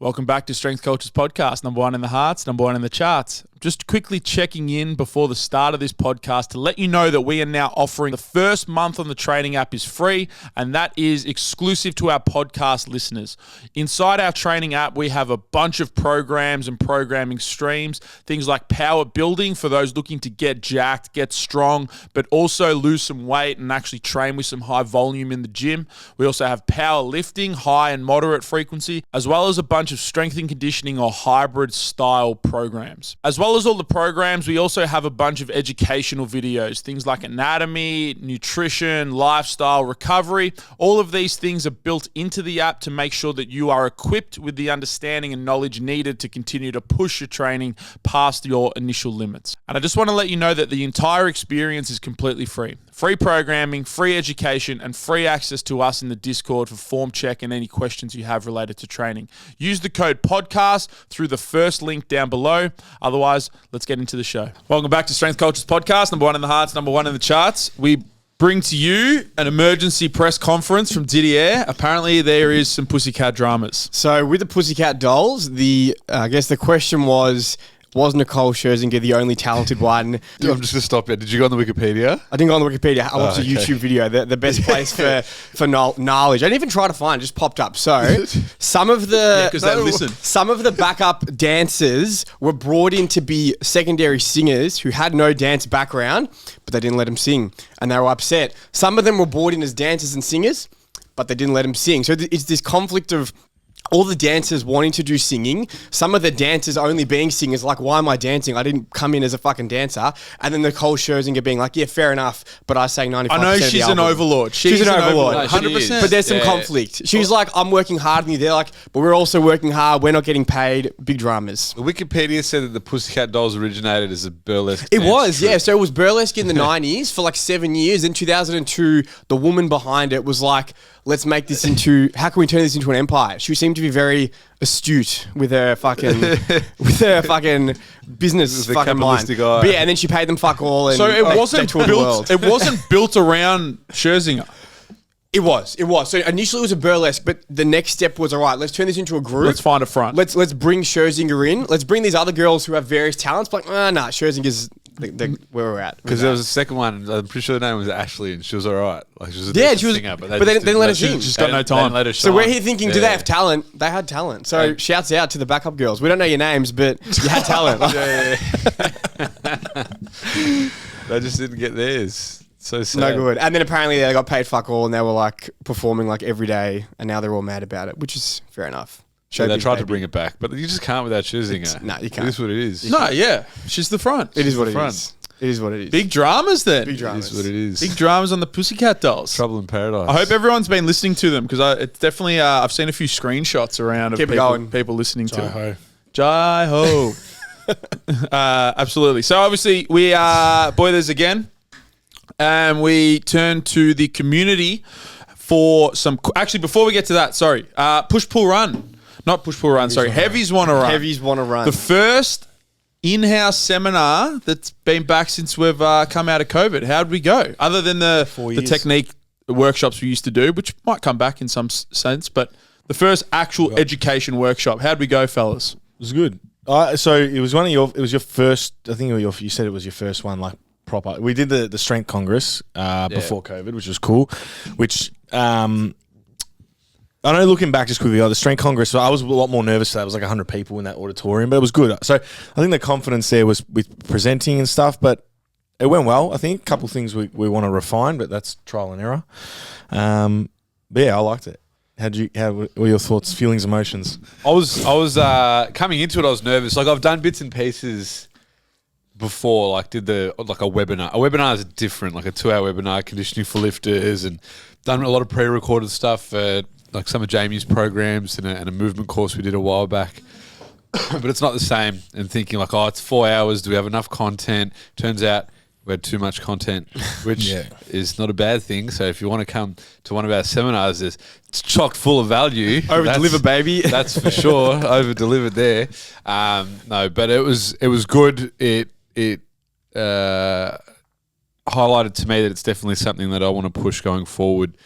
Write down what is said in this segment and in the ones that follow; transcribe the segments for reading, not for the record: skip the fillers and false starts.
Welcome back to Strength Cultures Podcast, number one in the hearts, number one in the charts. Just quickly checking in before the start of this podcast to let you know that we are now offering the first month on the training app is free, and that is exclusive to our podcast listeners. Inside our training app, we have a bunch of programs and programming streams, things like power building for those looking to get jacked, get strong, but also lose some weight and actually train with some high volume in the gym. We also have power lifting, high and moderate frequency, as well as a bunch of strength and conditioning or hybrid style programs. As well as all the programs, we also have a bunch of educational videos, things like anatomy, nutrition, lifestyle, recovery. All of these things are built into the app to make sure that you are equipped with the understanding and knowledge needed to continue to push your training past your initial limits. And I just want to let you know that the entire experience is completely free. Free programming, free education, and free access to us in the Discord for form check and any questions you have related to training. Use the code PODCAST through the first link down below. Otherwise, let's get into the show. Welcome back to Strength Cultures Podcast, number one in the hearts, number one in the charts. We bring to you an emergency press conference from Didier. Apparently, there is some pussycat dramas. So with the pussycat dolls, I guess the question was Nicole Scherzinger the only talented one? I'm just going to stop you. Did you go on the Wikipedia? I didn't go on the Wikipedia. I watched a YouTube video, the best place for knowledge. I didn't even try to find it, just popped up. So some of the backup dancers were brought in to be secondary singers who had no dance background, but they didn't let them sing, and they were upset. Some of them were brought in as dancers and singers, but they didn't let them sing. So it's this conflict of all the dancers wanting to do singing, some of the dancers only being singers, like, why am I dancing? I didn't come in as a fucking dancer. And then Nicole Scherzinger being like, yeah, fair enough, but I sang 95% I know she's an overlord. She's an overlord. No, 100%. But there's some conflict. She's like, I'm working hard, and they're like, but we're also working hard. We're not getting paid. Big dramas. The Wikipedia said that the Pussycat Dolls originated as a burlesque It dance was, troupe. yeah. So it was burlesque in the 90s for like 7 years. In 2002, the woman behind it was like, let's make this into, how can we turn this into an empire? She seemed to be very astute with her fucking business fucking mind. But yeah, and then she paid them fuck all. And So it wasn't toured the world. built. It wasn't built around Scherzinger. It was. So initially it was a burlesque, but the next step was, all right, let's turn this into a group. Let's find a front. Let's bring Scherzinger in. Let's bring these other girls who have various talents. But nah, Scherzinger's where we're at. Because there was a second one, I'm pretty sure the name was Ashley, and she was all right. Like, she was a Yeah, decent she was, singer, but they didn't let her sing. Just got no time. Let her So shine. we're here thinking, do they have talent? They had talent. So shouts out to the backup girls. We don't know your names, but you had talent. They just didn't get theirs. So sad. No good. And then apparently they got paid fuck all, and they were like performing like every day, and now they're all mad about it, which is fair enough. So they Showbiz, tried to baby. bring it back, but you just can't without Scherzinger. No, you can't. It is what it is. No, yeah. She's the front. It is what the it front. is. It is what it is. Big dramas then. Big It dramas. is what it is. Big dramas on the Pussycat Dolls. Trouble in paradise. I hope everyone's been listening to them because it's definitely, I've seen a few screenshots around of Keep it going. people listening to Jai-ho. it. Jai ho. Absolutely. So obviously we are boilers again, and we turn to the community for some. Actually, before we get to that, sorry, push pull run, not push pull run. Sorry, Heavies Wanna Run. Heavies Wanna Run. The first in-house seminar that's been back since we've come out of COVID. How'd we go? Other than the technique workshops we used to do, which might come back in some sense, but the first actual education workshop. How'd we go, fellas? It was good. So it was your first. I think you said it was your first one, like proper. We did the Strength Congress before COVID, which was cool. Which I know, looking back just quickly, the Strength Congress, so I was a lot more nervous. That was like 100 people in that auditorium, but it was good. So I think the confidence there was with presenting and stuff, but it went well. I think a couple of things we want to refine, but that's trial and error. But yeah, I liked it. How were your thoughts, feelings, emotions? I was coming into it. I was nervous. Like, I've done bits and pieces before. Like, did a webinar. A webinar is different. Like a 2-hour webinar, conditioning for lifters, and done a lot of pre-recorded stuff for like some of Jamie's programs and a movement course we did a while back. But it's not the same. And thinking like, oh, it's 4 hours. Do we have enough content? Turns out we had too much content, which is not a bad thing. So if you want to come to one of our seminars, it's chock full of value. Over-deliver, baby. That's for sure. Over-delivered there. No, but it was good. It highlighted to me that it's definitely something that I want to push going forward.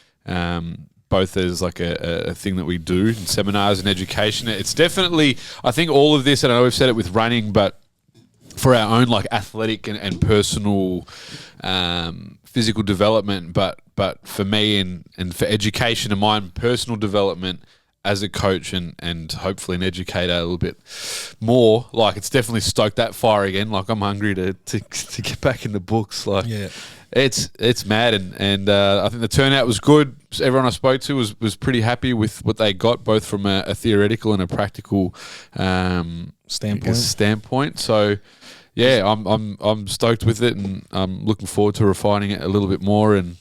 both as like a thing that we do in seminars and education. It's definitely, I think all of this, and I know we've said it with running, but for our own like athletic and personal physical development, but for me and for education and my own personal development as a coach and hopefully an educator a little bit more, like it's definitely stoked that fire again. Like I'm hungry to get back in the books. Like it's mad and I think the turnout was good. Everyone I spoke to was pretty happy with what they got, both from a theoretical and a practical standpoint. So yeah, I'm stoked with it, and I'm looking forward to refining it a little bit more and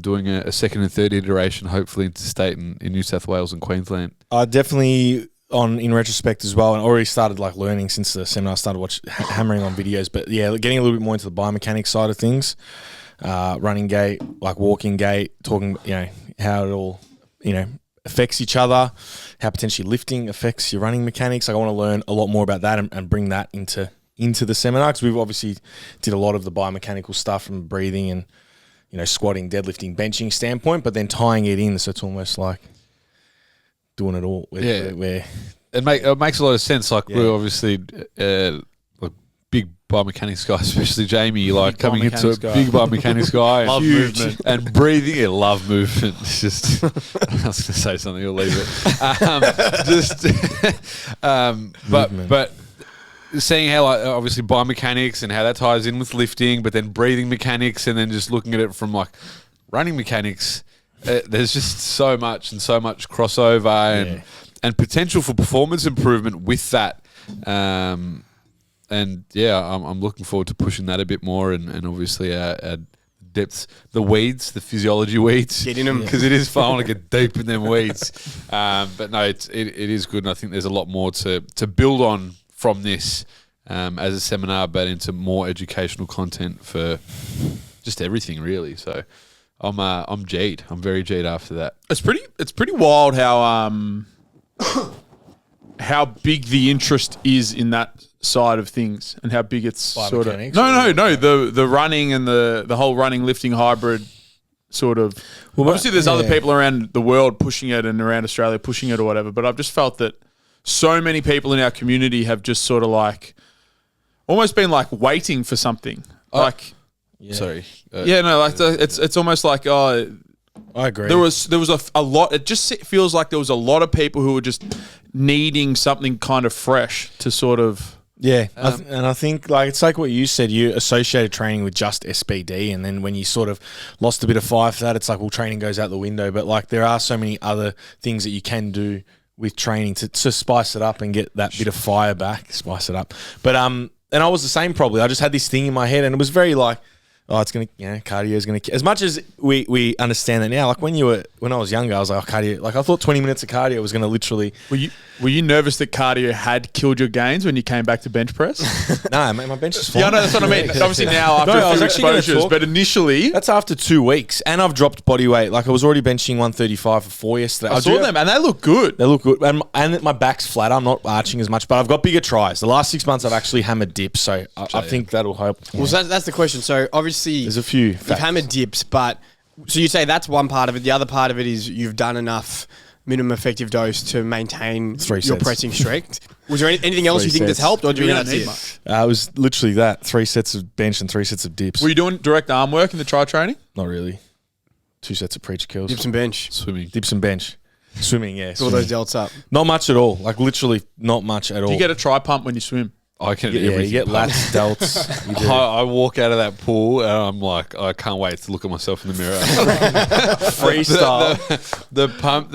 doing a second and third iteration, hopefully interstate in New South Wales and Queensland. I definitely, in retrospect as well, and already started like learning since the seminar. I started hammering on videos, but yeah, getting a little bit more into the biomechanics side of things, running gait, like walking gait, talking, how it all, affects each other, how potentially lifting affects your running mechanics. Like I want to learn a lot more about that and bring that into the seminar, because we've obviously did a lot of the biomechanical stuff from breathing and squatting, deadlifting, benching standpoint, but then tying it in so it's almost like doing it all. Where it makes a lot of sense. Like we're obviously like big biomechanics guy, especially Jamie. Like big coming into a big biomechanics guy, love movement and breathing. Yeah, love movement. It's just I was going to say something. You'll leave it. But seeing how like obviously biomechanics and how that ties in with lifting, but then breathing mechanics, and then just looking at it from like running mechanics, there's just so much crossover and potential for performance improvement with that. And yeah, I'm looking forward to pushing that a bit more, and obviously our depths, the weeds, the physiology weeds, get in them, because it is fun. I want to get deep in them weeds. But no, it is good, and I think there's a lot more to build on from this as a seminar, but into more educational content for just everything really. So I'm G'd. I'm very G'd after that. It's pretty wild how big the interest is in that side of things, and how big it's sort of the running and the whole running lifting hybrid sort of. Well, obviously there's other people around the world pushing it and around Australia pushing it or whatever, but I've just felt that so many people in our community have just sort of like almost been like waiting for something. It's almost like I agree. There was a lot. It just feels like there was a lot of people who were just needing something kind of fresh to sort of. Yeah, and I think like it's like what you said. You associated training with just SBD, and then when you sort of lost a bit of fire for that, it's like, well, training goes out the window. But like there are so many other things that you can do with training to spice it up and get that bit of fire back. Spice it up. But and I was the same probably. I just had this thing in my head, and it was very like, oh, it's going to, cardio is going to, as much as we understand that now, like when I was younger, I was like, oh, cardio, like I thought 20 minutes of cardio was going to literally. Were you nervous that cardio had killed your gains when you came back to bench press? No, mate, my bench is fine. Yeah, I know, that's what I mean. Obviously now after a few exposures, but initially. That's after 2 weeks, and I've dropped body weight. Like I was already benching 135 for 4 yesterday. I saw them, and they look good. They look good, and my back's flatter. I'm not arching as much, but I've got bigger tries. The last 6 months I've actually hammered dips, so I think that'll help. Well, so that's the question. So obviously there's a few. You've hammered dips, but so you say that's one part of it. The other part of it is you've done enough minimum effective dose to maintain your pressing strength. Was there anything else you think that's helped, or do you think that's it? It was literally that 3 sets of bench and 3 sets of dips. Were you doing direct arm work in the tri training? Not really. 2 sets of preacher curls. Dips and bench. Swimming. Dips and bench. Swimming, yeah. All those delts up. Not much at all. Like literally not much at all. Do you get a tri pump when you swim? I can do everything. You get lats, delts. I walk out of that pool and I'm like, I can't wait to look at myself in the mirror. Freestyle. The pump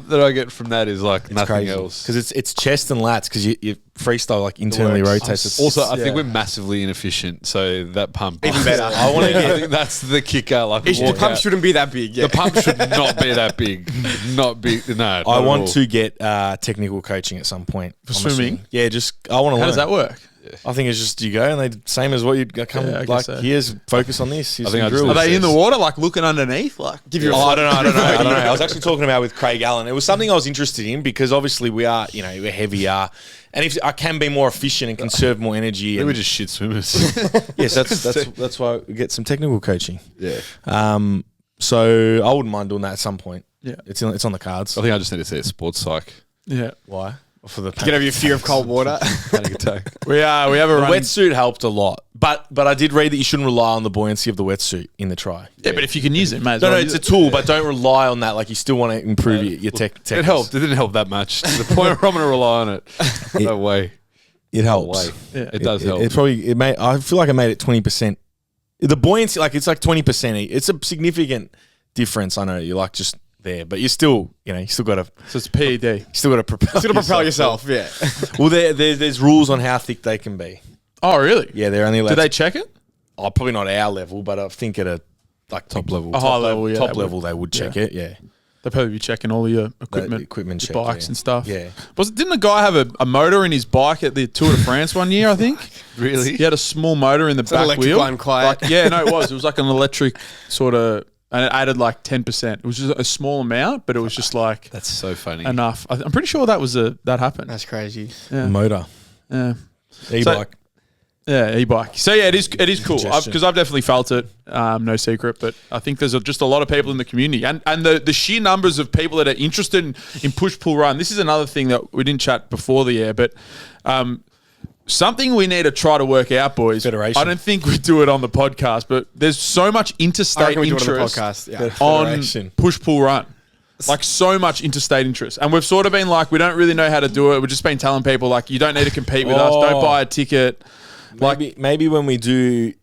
that I get from that is like it's nothing crazy. Else. Because it's chest and lats, because you freestyle like internally rotates. Also, I think we're massively inefficient, so that pump even better. I think that's the kicker. Like the pump shouldn't be that big. Yeah. The pump should not be that big. Not big. No. I want to get technical coaching at some point for swimming. Yeah, I want to learn. How does that work? Yeah. I think it's just you go and they same as what you'd come here's focus on this. Are they in the water like looking underneath? Like give you I don't know. I was actually talking about with Craig Allen. It was something I was interested in because obviously we are, we're heavier. And if I can be more efficient and conserve more energy, we're just shit swimmers. Yes, that's why we get some technical coaching. Yeah. So I wouldn't mind doing that at some point. Yeah. It's on the cards. I think I just need to see a sports psych. Yeah. Why? For the Get over your fear of cold water. Panic attack. We have a The run. wetsuit helped a lot, but I did read that you shouldn't rely on the buoyancy of the wetsuit in the try. Yeah, but if you can use it, may as No, well. it's a tool, but don't rely on that. Like you still want to improve your tech. It helped. It didn't help that much. To the point where I'm going to rely on it. No way. It helps. No way. Yeah. It does help. It probably made. I feel like I made it 20%. The buoyancy, like it's like 20%. It's a significant difference. I know you're like just there, but you still got to. So it's PED. You still got to propel. Still to propel yourself, yeah. Well, there's rules on how thick they can be. Oh, really? Yeah, they're only allowed. Do they check it? Oh, probably not our level, but I think at a like Top level. A high level, yeah. top they level, would. they would check it. Yeah, They'll probably be checking all your equipment, equipment your check, bikes yeah. and stuff. Yeah. Didn't a guy have a motor in his bike at the Tour de France one year, I think? Really? He had a small motor in the an back electric wheel. one, quiet. Like, yeah, no, it was. It was like an electric sort of, and it added like 10%. It was just a small amount, but it was just like That's so funny. enough. I'm pretty sure that was that happened. That's crazy. Yeah. motor, Yeah. e-bike. Yeah, e-bike. So yeah, it is cool Congestion. because I've definitely felt it. No secret, but I think there's just a lot of people in the community, and the sheer numbers of people that are interested in push pull run. This is another thing that we didn't chat before the air, but something we need to try to work out, boys. Federation. I don't think we do it on the podcast, but there's so much I interstate reckon we do it on the interest podcast. Yeah. on Federation. push pull run. Like so much interstate interest, and we've sort of been like, we don't really know how to do it. We've just been telling people like, you don't need to compete with us. Don't buy a ticket. Maybe when we do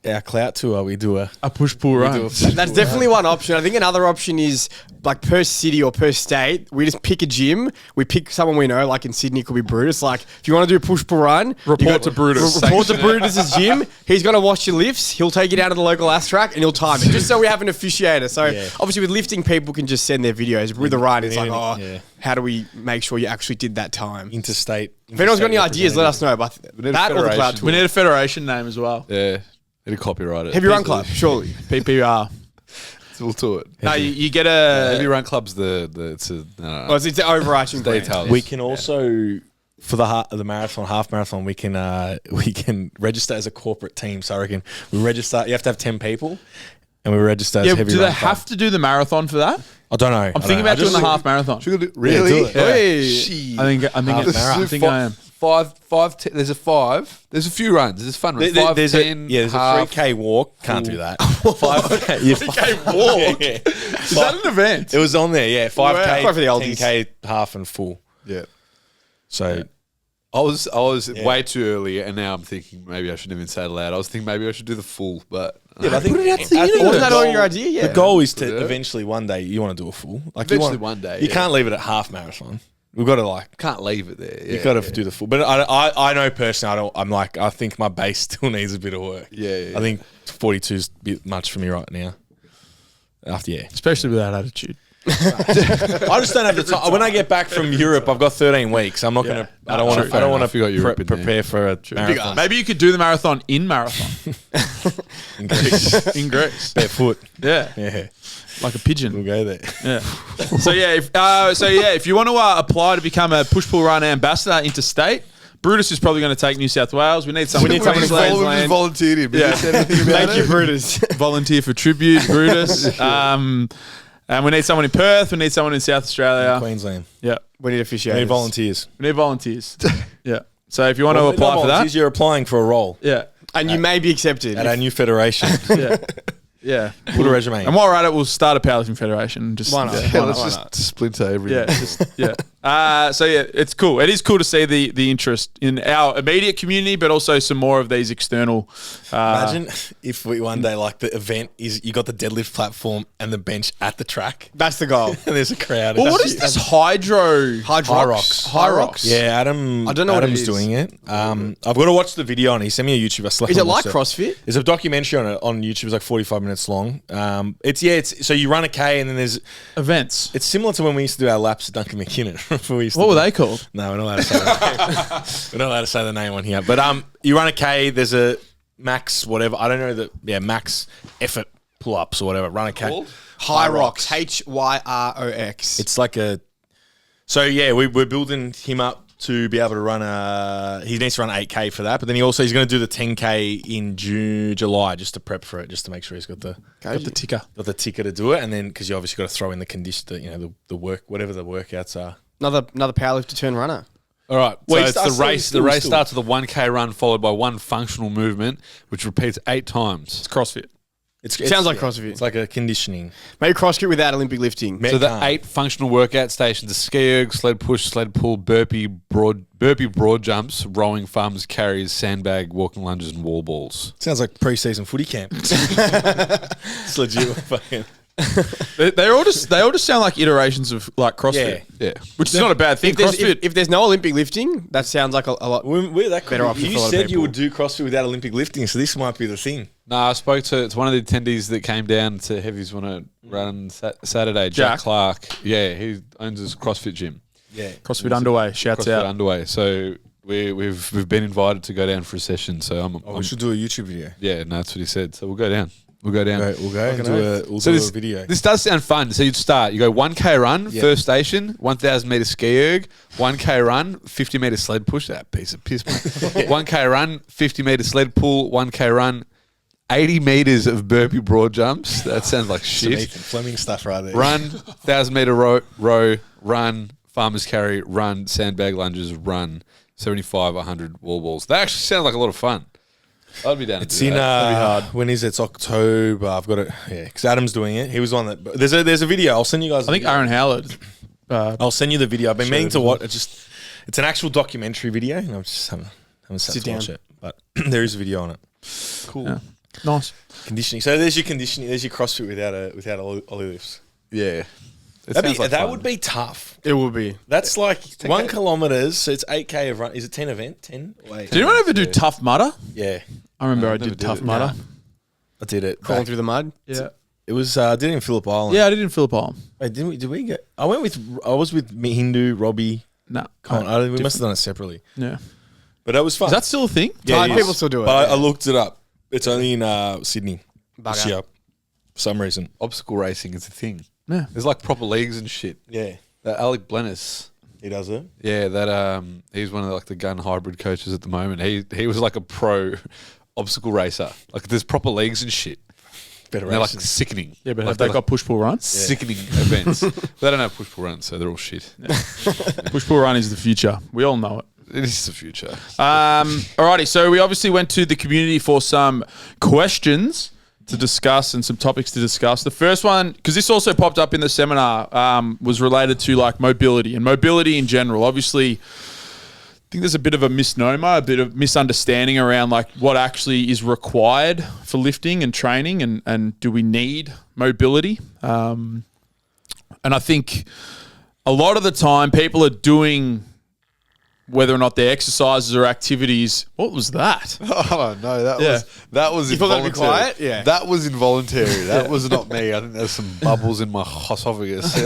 our clout tour, we do a Push pull run. That's definitely one option. I think another option is like per city or per state, we just pick a gym. We pick someone we know, like in Sydney, it could be Brutus. Like if you want to do a push pull run, Report to Brutus. Report to Brutus's gym. He's going to watch your lifts. He'll take you down to the local ass track and he'll time it. Just so we have an officiator. So obviously with lifting, people can just send their videos. With the run, it's like, how do we make sure you actually did that time? interstate. If anyone's got any ideas, let us know. But need a that or the federation. cloud tour. We need a federation name as well. Yeah. Need to copyright it. Heavy Run Club, surely. PPR. We'll do it. No, you get Heavy a. Run Club's it's a Well, it's an overarching brand. detail. We can also for the marathon, half marathon, we can register as a corporate team. So I reckon we register. You have to have 10 people, and we register as Yeah, heavy. do run they have to do the marathon for that? I don't know. I'm thinking about doing the half marathon. Really? do it. Hey. I think I am. There's a 5. There's a few runs. There's fun runs. 5, There's 10, there's a half. 3K walk. Can't do that. 5K. Yeah, 3K walk? Yeah. Is that an event? It was on there. Yeah, 5K, Quite for the oldies. 10K, half and full. Yeah. So I was way too early, and now I'm thinking maybe I shouldn't even say it aloud. I was thinking maybe I should do the full, but yeah, I think Put it out to the universe. Wasn't that all your idea? Yeah. the goal is to Yeah. eventually one day you want to do a full. Like Eventually you one day, You yeah. can't leave it at half marathon. We've got to like. can't leave it there. You got to do the full, but I know personally, I think my base still needs a bit of work. Yeah. I think 42 is a bit much for me right now. Especially with that attitude. I just don't have the time. When I get back from Europe, I've got 13 weeks. I'm not going to. I don't want True. to. I don't want Fair enough. You got Europe to in there. prepare for a marathon Maybe you could do the marathon in marathon. in Greece. In Greece. Barefoot. Yeah. Yeah, Like a we'll pigeon. go there. Yeah. So if you want to apply to become a push pull run ambassador interstate, Brutus is probably going to take New South Wales. We need someone. need someone in Queensland. volunteered him. Yeah. Thank you, Brutus. Volunteer for tribute, Brutus. And we need someone in Perth. We need someone in South Australia. Queensland. Yeah. We need officiators. We need volunteers. We need volunteers. Yeah. So if you want to apply for that, you're applying for a role yeah. And you may be accepted. at our new federation. Yeah. Yeah. Put a resume. And while we're at it, we'll start a powerlifting federation. And just Why not? Yeah, Why let's not? Why just not? splinter everything. Yeah, so yeah, it's cool. It is cool to see the interest in our immediate community, but also some more of these external. Imagine if we one day like the event is you got the deadlift platform and the bench at the track That's the goal. and there's a crowd. Well, what is this Hyrox? Hyrox. Yeah, Adam. I don't know what Adam's it is. doing it. I've got to watch the video on. He sent me a YouTube. I slept. Is it on like this. CrossFit? There's a documentary on it on YouTube. It's like 45 minutes long. It's so you run a K and then there's. Events. It's similar to when we used to do our laps at Duncan McKinnon. We used to What were do- they called? No, we're not allowed to say that. We're not allowed to say the name on here. But you run a K. There's a max whatever. I don't know max effort pull ups or whatever. Run a K. Hyrox. Hyrox. It's like a. So yeah, we're building him up to be able to run he needs to run 8K for that, but then he's going to do the 10K in July just to prep for it, just to make sure he's got the ticker to do it, and then because you obviously got to throw in the condition, the work, whatever the workouts are. Another powerlifter turned runner. All right, so Well, it's the race. The race starts with a 1K run followed by one functional movement, which repeats 8 times. It's CrossFit. It sounds like CrossFit. It's like a conditioning. Maybe CrossFit without Olympic lifting. So the 8 functional workout stations are ski erg, sled push, sled pull, burpee, broad jumps, rowing, farmers carries, sandbag, walking lunges, and wall balls. Sounds like pre-season footy camp. It's legit. Fucking. They all just sound like iterations of like CrossFit. Yeah. Which is not a bad thing. If there's no Olympic lifting, that sounds like a lot. We're that better option for a You lot of said you people. would do CrossFit without Olympic lifting, so this might be the thing. No, I spoke to one of the attendees that came down to Heavies Wanna Run Saturday, Jack Clark. Yeah, he owns his CrossFit gym. Yeah, CrossFit Underway. Shouts CrossFit out. Underway. So we've been invited to go down for a session. So we should do a YouTube video. Yeah, no, that's what he said. So we'll go down. We'll go down. We'll go and do a video. This does sound fun. So you'd start. You go 1K run, first station, 1,000 meter ski erg, 1K run, 50 meter sled push. That piece of piss, mate. 1K run, 50 meter sled pull, 1K run, 80 meters of burpee broad jumps. That sounds like shit. Nathan Fleming stuff right there. Run, 1,000 meter row, run, farmers carry, run, sandbag lunges, run, 75, 100 wall balls. That actually sounds like a lot of fun. I'd be down. It's in when is it? It's October. I've got it. Yeah, because Adam's doing it. He was on that. There's a video. I'll send you guys. I think Aaron Howard. I'll send you the video. I've been meaning to watch. It's an actual documentary video, and I'm just haven't sat to watch it. But there is a video on it. Cool. Yeah. Nice. Conditioning. So there's your conditioning. There's your CrossFit without ollie lifts. Yeah. That would be tough. It would be. That's like 1 kilometre, so it's 8K of run. Is it 10 event? 10? Did anyone ever do Tough Mudder? Yeah. I remember I never did did Tough it. Mudder. I did it. Crawling through the mud. Yeah. It was did it in Phillip Island. Yeah, I did in Phillip Island. Wait, did we get? I was with Hindu, Robbie. No. We must have done it separately. Yeah. But that was fun. Is that still a thing? Yeah, it is. People still do it. But I looked it up. It's only in Sydney this Bugger. year, for some reason. Obstacle racing is a thing. Yeah. There's like proper leagues and shit. Yeah, That Alec Blennis. he does it. Yeah, that he's one of the gun hybrid coaches at the moment. He was like a pro obstacle racer. Like there's proper leagues and shit. Better And they're like racing. sickening. Yeah, but like, have they they're got push pull run? sickening events? They don't have push pull runs, so they're all shit. Push pull run is the future. We all know it. It is the future. Alrighty, so we obviously went to the community for some questions to discuss and some topics to discuss. The first one, because this also popped up in the seminar, was related to like mobility and mobility in general. Obviously, I think there's a bit of a misnomer, a bit of misunderstanding around like what actually is required for lifting and training, and do we need mobility? And I think a lot of the time people are doing, whether or not they're exercises or activities. What was that? I don't know. That was You thought that'd be involuntary. quiet? Yeah. That was involuntary. That was not me. I think there's some bubbles in my esophagus.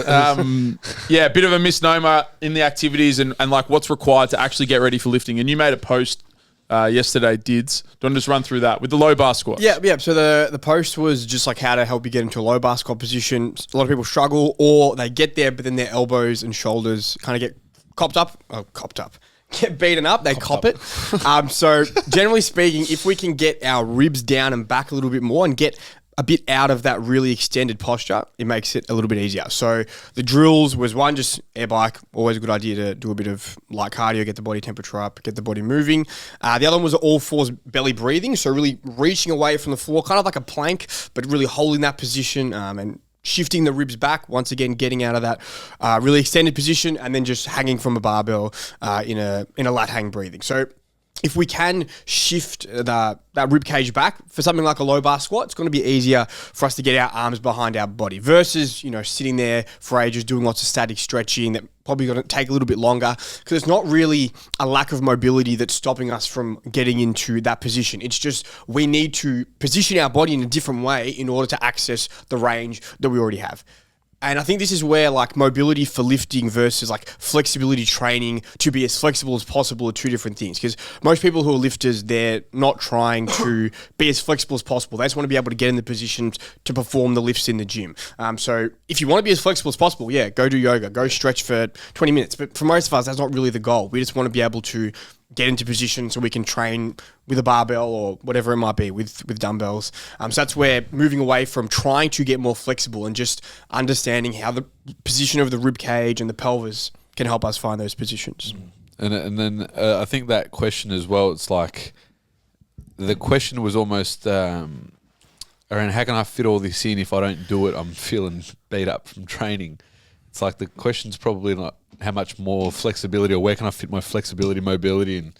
Yeah, a bit of a misnomer in the activities and like what's required to actually get ready for lifting. And you made a post yesterday, Dids. Do you want to just run through that with the low bar squat? Yeah. So the post was just like how to help you get into a low bar squat position. A lot of people struggle, or they get there, but then their elbows and shoulders kind of get get beaten up, they cop it. So generally speaking, if we can get our ribs down and back a little bit more and get a bit out of that really extended posture, it makes it a little bit easier. So the drills was one, just air bike, always a good idea to do a bit of light cardio, get the body temperature up, get the body moving. The other one was all fours belly breathing, so really reaching away from the floor, kind of like a plank, but really holding that position and shifting the ribs back, once again getting out of that really extended position, and then just hanging from a barbell in a lat hang breathing. So if we can shift that rib cage back for something like a low bar squat, it's going to be easier for us to get our arms behind our body versus, sitting there for ages doing lots of static stretching that probably going to take a little bit longer, because it's not really a lack of mobility that's stopping us from getting into that position. It's just we need to position our body in a different way in order to access the range that we already have. And I think this is where like mobility for lifting versus like flexibility training to be as flexible as possible are two different things. Because most people who are lifters, they're not trying to be as flexible as possible. They just want to be able to get in the positions to perform the lifts in the gym. So if you want to be as flexible as possible, yeah, go do yoga, go stretch for 20 minutes. But for most of us, that's not really the goal. We just want to be able to get into position so we can train with a barbell or whatever it might be with dumbbells. So that's where moving away from trying to get more flexible and just understanding how the position of the rib cage and the pelvis can help us find those positions. And then I think that question as well, it's like the question was almost around how can I fit all this in? If I don't do it, I'm feeling beat up from training. It's like the question's probably not how much more flexibility or where can I fit my flexibility, mobility and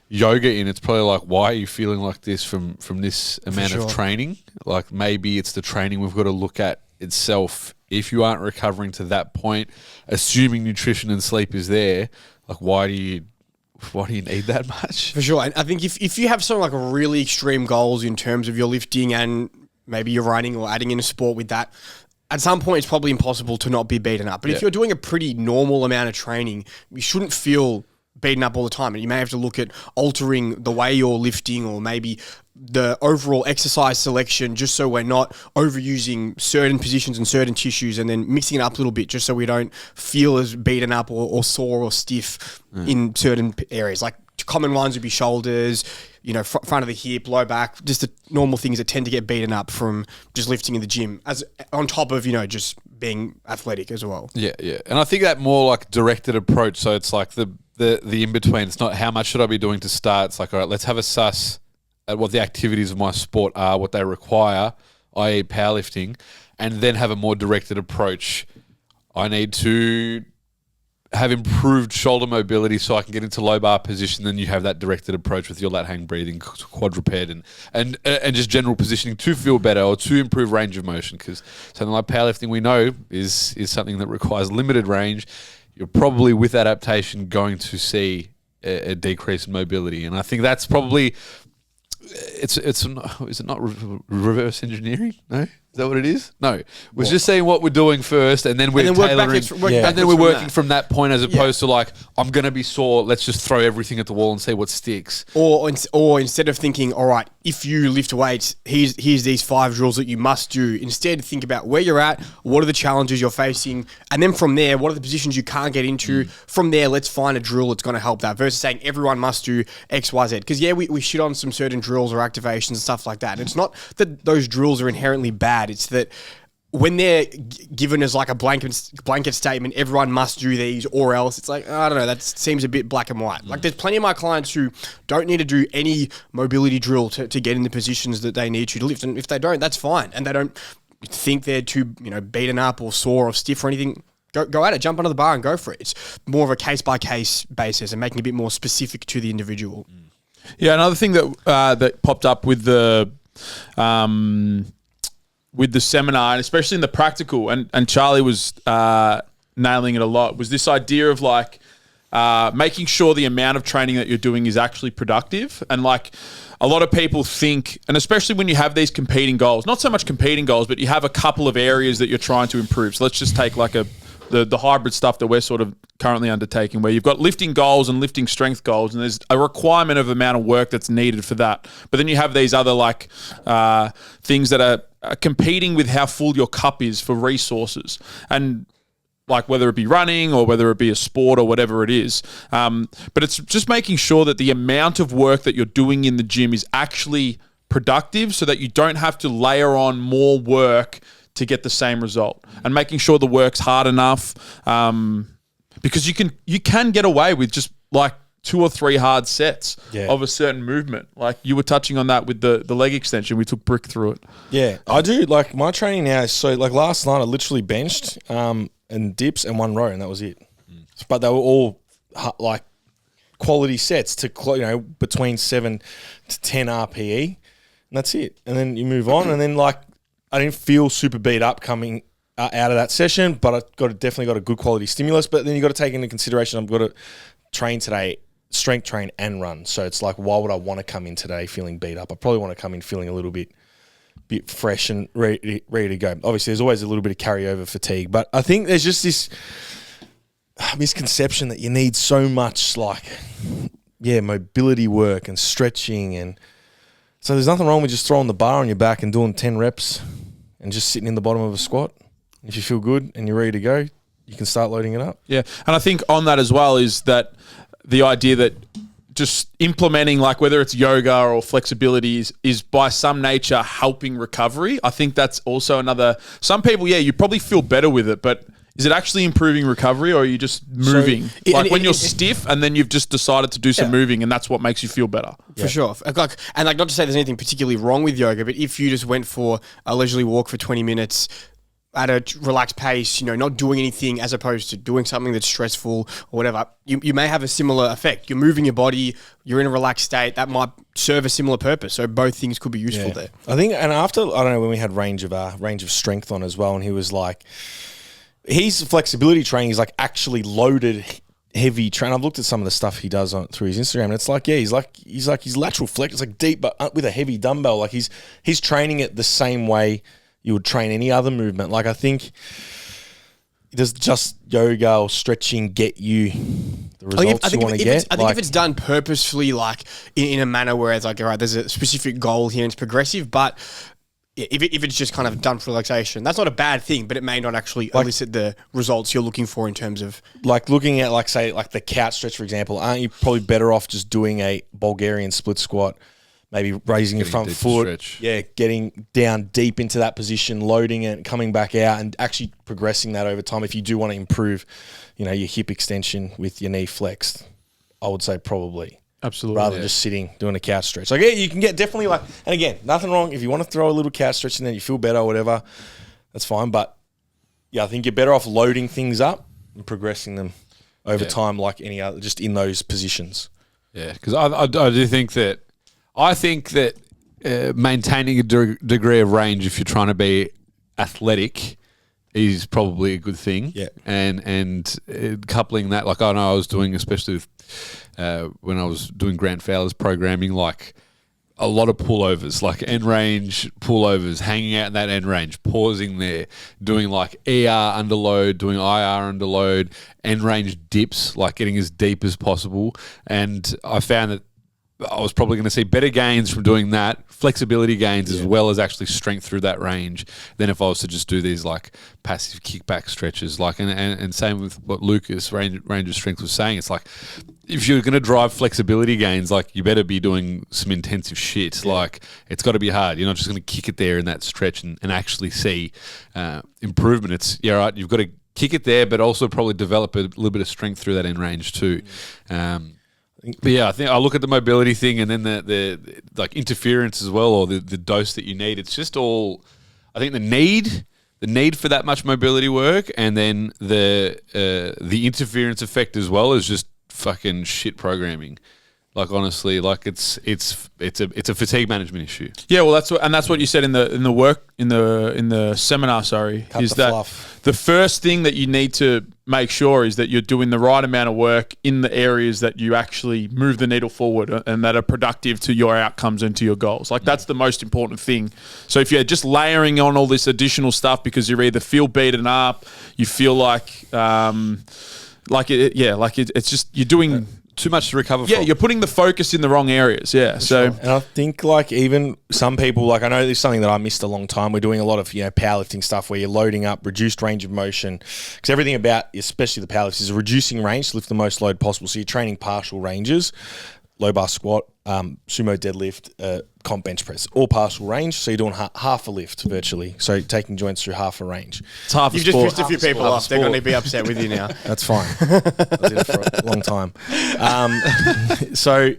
yoga in. It's probably like, why are you feeling like this from this amount of training? Like maybe it's the training we've got to look at itself. If you aren't recovering to that point, assuming nutrition and sleep is there, like why do you need that much? For sure. And I think if you have some like really extreme goals in terms of your lifting and maybe you're running or adding in a sport with that, at some point, it's probably impossible to not be beaten up. But if you're doing a pretty normal amount of training, you shouldn't feel beaten up all the time. And you may have to look at altering the way you're lifting or maybe the overall exercise selection just so we're not overusing certain positions and certain tissues and then mixing it up a little bit just so we don't feel as beaten up or sore or stiff in certain areas. Like common ones would be shoulders, front of the hip, low back, just the normal things that tend to get beaten up from just lifting in the gym, as on top of, just being athletic as well. Yeah. And I think that more like directed approach. So it's like the in-between. It's not how much should I be doing to start. It's like, all right, let's have a suss at what the activities of my sport are, what they require, i.e. powerlifting, and then have a more directed approach. I need to have improved shoulder mobility so I can get into low bar position. Then you have that directed approach with your lat hang breathing, quadruped, and just general positioning to feel better or to improve range of motion. Because something like powerlifting, we know is something that requires limited range. You're probably with adaptation going to see a decrease in mobility, and I think that's probably is it not reverse engineering? No. Is that what it is? No. We're just saying what we're doing first and then we're tailoring and then we're working from that point as opposed to like, I'm going to be sore, let's just throw everything at the wall and see what sticks. Or instead of thinking, all right, if you lift weights, here's these 5 drills that you must do. Instead, think about where you're at, what are the challenges you're facing, and then from there, what are the positions you can't get into? From there, let's find a drill that's going to help that versus saying everyone must do X, Y, Z. Because we shit on some certain drills or activations and stuff like that. And it's not that those drills are inherently bad. It's that when they're given as like a blanket statement, everyone must do these or else, it's like, I don't know, that seems a bit black and white. Like there's plenty of my clients who don't need to do any mobility drill to get in the positions that they need to lift. And if they don't, that's fine. And they don't think they're too, beaten up or sore or stiff or anything. Go at it, jump onto the bar and go for it. It's more of a case-by-case basis and making it a bit more specific to the individual. Yeah, another thing that popped up with the seminar, and especially in the practical, and Charlie was nailing it a lot, was this idea of like making sure the amount of training that you're doing is actually productive. And like a lot of people think, and especially when you have these competing goals, not so much competing goals, but you have a couple of areas that you're trying to improve. So let's just take like the hybrid stuff that we're sort of currently undertaking, where you've got lifting goals and lifting strength goals, and there's a requirement of amount of work that's needed for that. But then you have these other like things that are competing with how full your cup is for resources, and like whether it be running or whether it be a sport or whatever it is. But it's just making sure that the amount of work that you're doing in the gym is actually productive so that you don't have to layer on more work to get the same result, and making sure the work's hard enough, because you can get away with just like 2 or 3 hard sets of a certain movement. Like you were touching on that with the leg extension. We took Brick through it. Yeah, I do. Like my training now is so like last night I literally benched and dips and 1 row and that was it. But they were all like quality sets to between 7 to 10 RPE, and that's it. And then you move on, and then like I didn't feel super beat up coming out of that session, but I definitely got a good quality stimulus. But then you got to take into consideration I've got to train today, strength train and run. So it's like, why would I want to come in today feeling beat up? I probably want to come in feeling a little bit bit fresh and ready to go. Obviously, there's always a little bit of carryover fatigue, but I think there's just this misconception that you need so much mobility work and stretching, and so there's nothing wrong with just throwing the bar on your back and doing 10 reps and just sitting in the bottom of a squat. If you feel good and you're ready to go, you can start loading it up. Yeah, and I think on that as well is that the idea that just implementing, like whether it's yoga or flexibility is by some nature helping recovery. I think that's also another, some people, you probably feel better with it, but is it actually improving recovery, or are you just moving? When you're stiff and then you've just decided to do some moving and that's what makes you feel better. For sure. Not to say there's anything particularly wrong with yoga, but if you just went for a leisurely walk for 20 minutes at a relaxed pace, not doing anything as opposed to doing something that's stressful or whatever, you may have a similar effect. You're moving your body, you're in a relaxed state, that might serve a similar purpose. So both things could be useful there. I think, and after, I don't know, when we had range of strength on as well, and he was like, his flexibility training is like actually loaded heavy train. I've looked at some of the stuff he does through his Instagram, and it's like, he's like his lateral flex, it's like deep, but with a heavy dumbbell. Like he's training it the same way you would train any other movement. Like I think, does just yoga or stretching get you the results you want to get? I think if it's done purposefully, like in a manner where it's like, all right, there's a specific goal here and it's progressive, but if it's just kind of done for relaxation, that's not a bad thing, but it may not actually elicit the results you're looking for in terms of... Like looking at, say, the couch stretch, for example, aren't you probably better off just doing a Bulgarian split squat, maybe raising your front foot, getting down deep into that position, loading it, coming back out, and actually progressing that over time if you do want to improve, your hip extension with your knee flexed? I would say probably. Absolutely. Rather than just sitting, doing a couch stretch. You can get definitely and again, nothing wrong. If you want to throw a little couch stretch and then you feel better or whatever, that's fine. But I think you're better off loading things up and progressing them over time like any other, just in those positions. Yeah, because I do think that, maintaining a degree of range if you're trying to be athletic is probably a good thing. Yeah. And coupling that, I know I was doing, especially with, when I was doing Grant Fowler's programming, a lot of pullovers, end range pullovers, hanging out in that end range, pausing there, doing ER underload, doing IR underload, end range dips, getting as deep as possible. And I found that I was probably going to see better gains from doing that, flexibility gains as well as actually strength through that range, than if I was to just do these passive kickback stretches. And same with what Lucas, range of strength, was saying. It's if you're going to drive flexibility gains, you better be doing some intensive shit. It's got to be hard. You're not just going to kick it there in that stretch and actually see improvement. It's, right, you've got to kick it there, but also probably develop a little bit of strength through that end range too. But I think I look at the mobility thing and then the interference as well, or the dose that you need. It's just all, I think the need for that much mobility work, and then the interference effect as well is just fucking shit programming. Honestly, it's a fatigue management issue. Yeah, well, that's what you said in the seminar. Sorry, is that fluff. The first thing that you need to make sure is that you're doing the right amount of work in the areas that you actually move the needle forward and that are productive to your outcomes and to your goals. That's the most important thing. So if you're just layering on all this additional stuff because you either feel beaten up, you feel it's just you're doing too much to recover from. Yeah, you're putting the focus in the wrong areas. Yeah. So, and I think even some people, I know there's something that I missed a long time. We're doing a lot of, powerlifting stuff where you're loading up reduced range of motion, because everything about, especially the powerlifters, is reducing range to lift the most load possible. So you're training partial ranges, low bar squat, sumo deadlift, comp bench press, all partial range. So you're doing half a lift virtually. So taking joints through half a range. It's half You've a sport. just pissed a few people off. They're going to be upset with you now. That's fine. I did it for a long time. So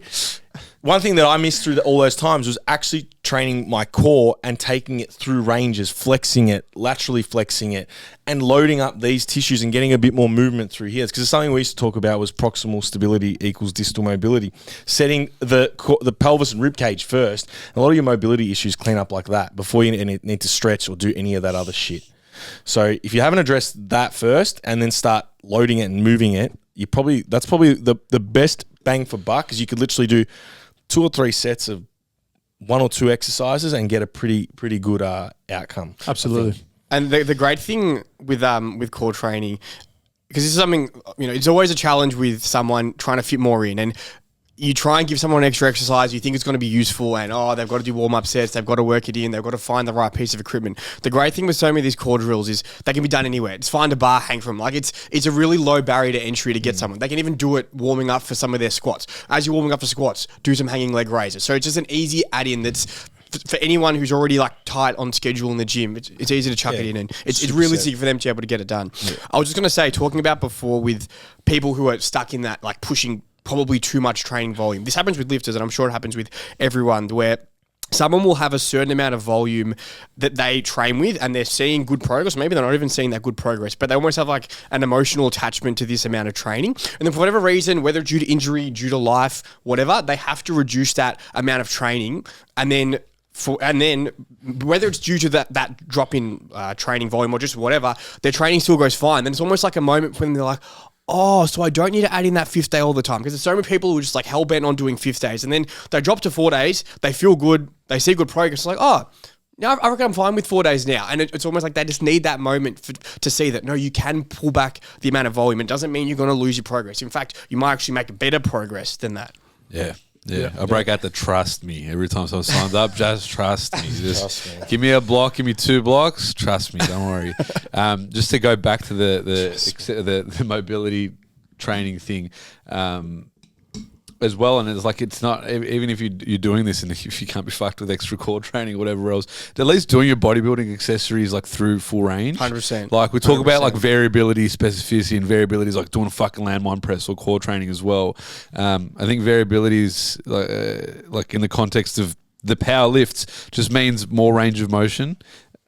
one thing that I missed through all those times was actually training my core and taking it through ranges, flexing it, laterally flexing it, and loading up these tissues and getting a bit more movement through here. Because something we used to talk about was proximal stability equals distal mobility. Setting the pelvis and rib cage first. And a lot of your mobility issues clean up like that before you need to stretch or do any of that other shit. So if you haven't addressed that first and then start loading it and moving it, that's probably the best bang for buck, because you could literally do 2 or 3 sets of one or two exercises and get a pretty good outcome. Absolutely. And the great thing with core training, because this is something, it's always a challenge with someone trying to fit more in, and you try and give someone an extra exercise, you think it's going to be useful, and they've got to do warm-up sets, they've got to work it in, they've got to find the right piece of equipment. The great thing with so many of these core drills is they can be done anywhere. Just find a bar, hang from. Like it's a really low barrier to entry to get someone. They can even do it warming up for some of their squats. As you're warming up for squats, do some hanging leg raises. So it's just an easy add-in that's for anyone who's already like tight on schedule in the gym. It's easy to chuck it in, and it's realistic for them to be able to get it done. Yeah. I was just going to say, talking about before with people who are stuck in that, like pushing probably too much training volume. This happens with lifters, and I'm sure it happens with everyone, where someone will have a certain amount of volume that they train with, and they're seeing good progress. Maybe they're not even seeing that good progress, but they almost have like an emotional attachment to this amount of training. And then for whatever reason, whether due to injury, due to life, whatever, they have to reduce that amount of training. And then whether it's due to that drop in training volume or just whatever, their training still goes fine. Then it's almost like a moment when they're like, oh, so I don't need to add in that 5th day all the time, because there's so many people who are just like hell bent on doing 5th days, and then they drop to 4 days, they feel good, they see good progress. It's like, oh, now I reckon I'm fine with 4 days now. And it's almost like they just need that moment to see that, no, you can pull back the amount of volume. It doesn't mean you're going to lose your progress. In fact, you might actually make better progress than that. Yeah, I break out the trust me every time someone signs up. Just trust me. Just give me a block, give me 2 blocks. Trust me, don't worry. Just to go back to the mobility training thing as well, and it's like, it's not, even if you're doing this and if you can't be fucked with extra core training or whatever else, at least doing your bodybuilding accessories like through full range. 100%. Like we talk about like variability, specificity, and variability is like doing a fucking landmine press or core training as well. I think variability is like in the context of the power lifts just means more range of motion.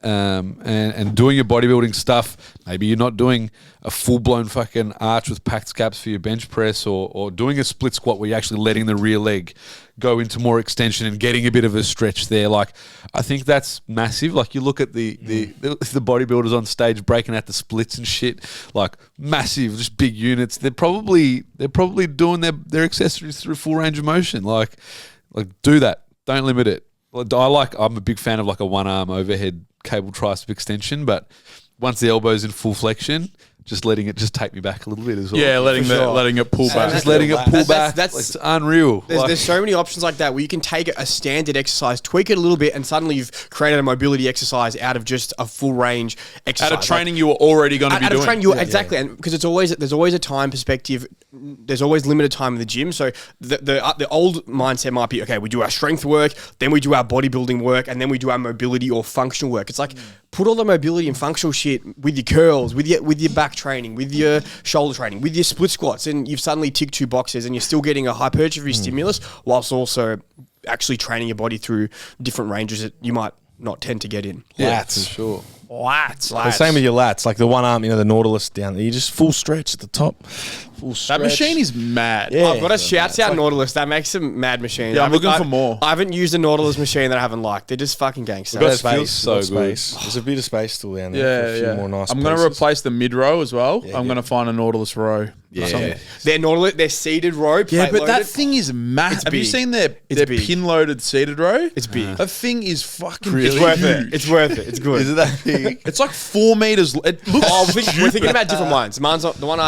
And doing your bodybuilding stuff, maybe you're not doing a full-blown fucking arch with packed scaps for your bench press, or doing a split squat where you're actually letting the rear leg go into more extension and getting a bit of a stretch there. Like, I think that's massive. Like, you look at the bodybuilders on stage breaking out the splits and shit, like massive, just big units. They're probably doing their accessories through full range of motion. Like do that. Don't limit it. I'm a big fan of like a one-arm overhead cable tricep extension, but once the elbow's in full flexion, just letting it just take me back a little bit as well. Yeah, letting it pull back. Just letting it pull back. That's unreal. There's so many options like that where you can take a standard exercise, tweak it a little bit, and suddenly you've created a mobility exercise out of just a full range exercise. Out of training you were already going to be doing. Exactly. And because there's always a time perspective. There's always limited time in the gym. So the old mindset might be, okay, we do our strength work, then we do our bodybuilding work, and then we do our mobility or functional work. It's like, put all the mobility and functional shit with your curls, with your back training, with your shoulder training, with your split squats, and you've suddenly ticked 2 boxes, and you're still getting a hypertrophy stimulus whilst also actually training your body through different ranges that you might not tend to get in. Yeah, for sure. Lats. The same with your lats, like the one arm, the Nautilus down there. You just full stretch at the top. Full stretch. That machine is mad. Yeah, I've got to shout out Nautilus. That makes some mad machines. Yeah, I'm looking for more. I haven't used a Nautilus machine that I haven't liked. They're just fucking gangster. We've got space. So good. There's a bit of space still down there. For a few more nice I'm going to replace the mid row as well. I'm going to find a Nautilus row. Yeah. They're seated row. Yeah, but that thing is massive. Have you seen their pin-loaded seated row? It's big. That thing is fucking It's worth it. It's worth it. It's good. Is it that big? It's like 4 meters. It looks we're thinking about different ones. Mine's the one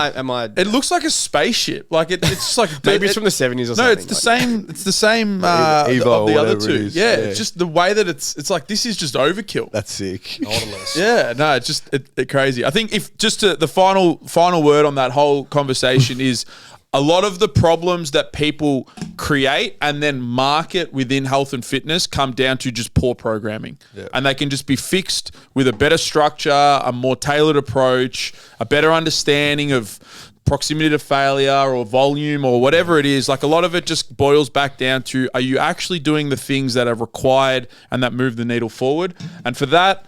It looks like a spaceship. Like it's just like maybe it's from the 70s or something. No, it's the same. It's the same Evo of the other 2. It Yeah, it's just the way that it's like, this is just overkill. That's sick. Nautilus. Yeah, no, it's just crazy. I think if just the final word on that whole conversation is, a lot of the problems that people create and then market within health and fitness come down to just poor programming. Yeah. And they can just be fixed with a better structure, a more tailored approach, a better understanding of proximity to failure or volume or whatever it is. Like, a lot of it just boils back down to, are you actually doing the things that are required and that move the needle forward? And for that,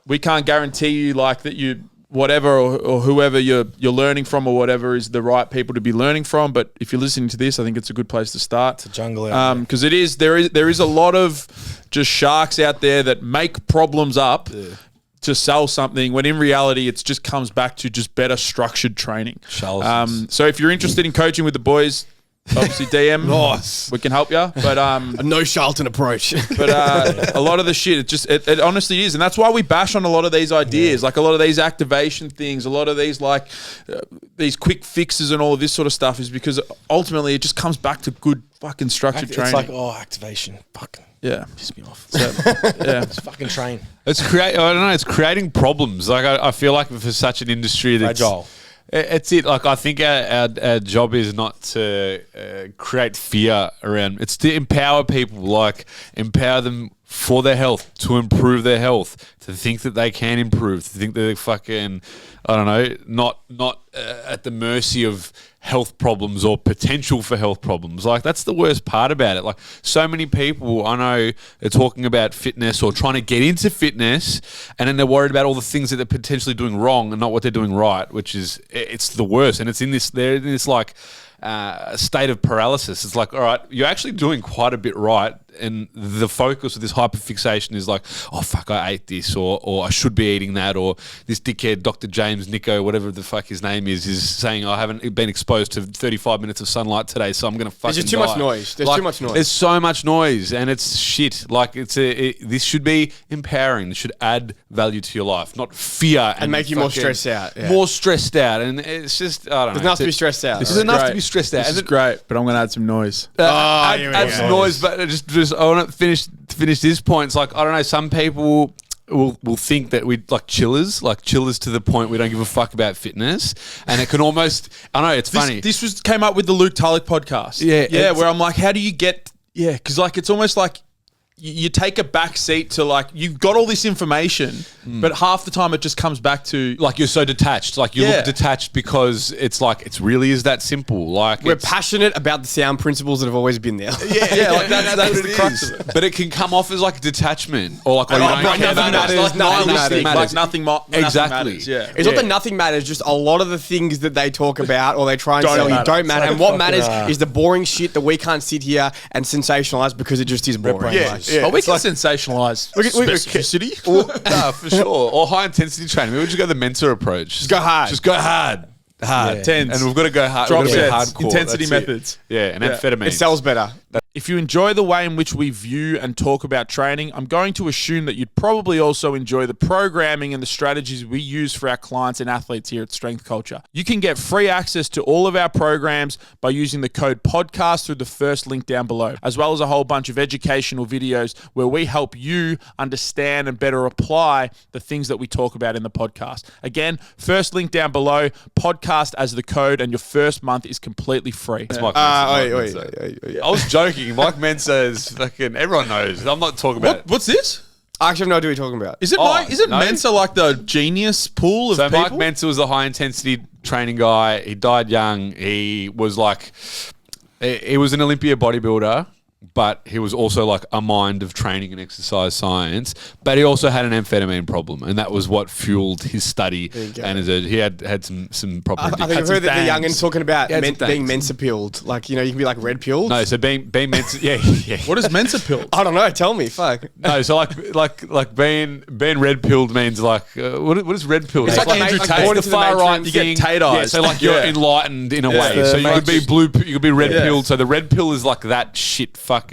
we can't guarantee you like that you whatever or whoever you're learning from or whatever is the right people to be learning from. But if you're listening to this, I think it's a good place to start. It's a jungle out there. Because there is a lot of just sharks out there that make problems up to sell something, when in reality it just comes back to just better structured training. So if you're interested in coaching with the boys, obviously DM. Nice. We can help you. But A no Charlton approach. but a lot of the shit, it honestly is, and that's why we bash on a lot of these ideas, like a lot of these activation things, a lot of these these quick fixes and all of this sort of stuff, is because ultimately it just comes back to good fucking structured training. It's like, activation. Fucking piss me off. So, yeah. Just fucking train. I don't know. It's creating problems. Like I feel like for such an industry that's Fragile. It's it. Like I think our job is not to create fear around. It's to empower people. Like empower them for their health, to improve their health, to think that they can improve, to think that they're fucking, I don't know, not at the mercy of health problems or potential for health problems. Like that's the worst part about it. Like so many people I know are talking about fitness or trying to get into fitness, and then they're worried about all the things that they're potentially doing wrong and not what they're doing right, which is, it's the worst. And they're in this like state of paralysis. It's like, all right, you're actually doing quite a bit right, and the focus of this hyperfixation is like, oh fuck, I ate this, or I should be eating that, or this dickhead Dr. James Nico, whatever the fuck his name is saying, I haven't been exposed to 35 minutes of sunlight today, so I'm gonna fucking There's just too die. much noise. There's Like, too much noise. There's so much noise, and it's shit. Like this should be empowering. It should add value to your life, not fear and make you more fucking stressed out. Yeah. More stressed out, and it's just, I don't know. There's enough to be stressed out. There's enough to be stressed out. This is great, but I'm going to add some noise. Add some noise, but just I want to finish this point. It's like, I don't know, some people will think that we like chillers to the point we don't give a fuck about fitness, and it can almost, I know it's funny. This came up with the Luke Tulloch podcast. Yeah, where I'm like, how do you get? Yeah, because like it's almost like you take a back seat to like, you've got all this information, but half the time it just comes back to Like you're so detached, like you look detached because it's like, it's really is that simple. Like We're passionate about the sound principles that have always been there. Yeah, like that's the crux of it. But it can come off as like detachment, or like, nothing matters. like nothing Exactly. matters. Yeah. It's not that nothing matters, just a lot of the things that they talk about or they try and sell you don't matter. And what matters is the boring shit that we can't sit here and sensationalize because it just is boring. But we can sensationalize specificity. Nah, for sure. Or high intensity training. Maybe we just go the Mentzer approach. Just go hard. Just go hard. Hard. Tens. And we've got to go hard. Drop We've got to be sets. hardcore. Intensity That's it. methods. Yeah, and amphetamine. It sells better. If you enjoy the way in which we view and talk about training, I'm going to assume that you'd probably also enjoy the programming and the strategies we use for our clients and athletes here at Strength Culture. You can get free access to all of our programs by using the code podcast through the first link down below, as well as a whole bunch of educational videos where we help you understand and better apply the things that we talk about in the podcast. Again, first link down below, podcast as the code, and your first month is completely free. It's Mike Mentzer. I was joking. Mike Mentzer is fucking, everyone knows. I'm not talking about What's this? I actually have no idea what you're talking about. Is it Mentzer like the genius pool of people? Mike Mentzer was a high intensity training guy. He died young. He was like, he was an Olympia bodybuilder, but he was also like a mind of training and exercise science. But he also had an amphetamine problem, and that was what fueled his study. And he had some proper. I think I've heard that the youngins talking about being Mentzer Pill'd. Like, you know, you can be like red pilled. No, so being Mentzer, yeah. What is Mentzer Pill'd? I don't know. Tell me. Fuck. No, so like being red pilled means like what is red pilled? It's like Andrew like Tate. born It's into the the far right. matrix. You get Tate eyes. Yeah, so like you're enlightened in a way. So you could be you could be red pilled. So the red pill is like that shit fucking.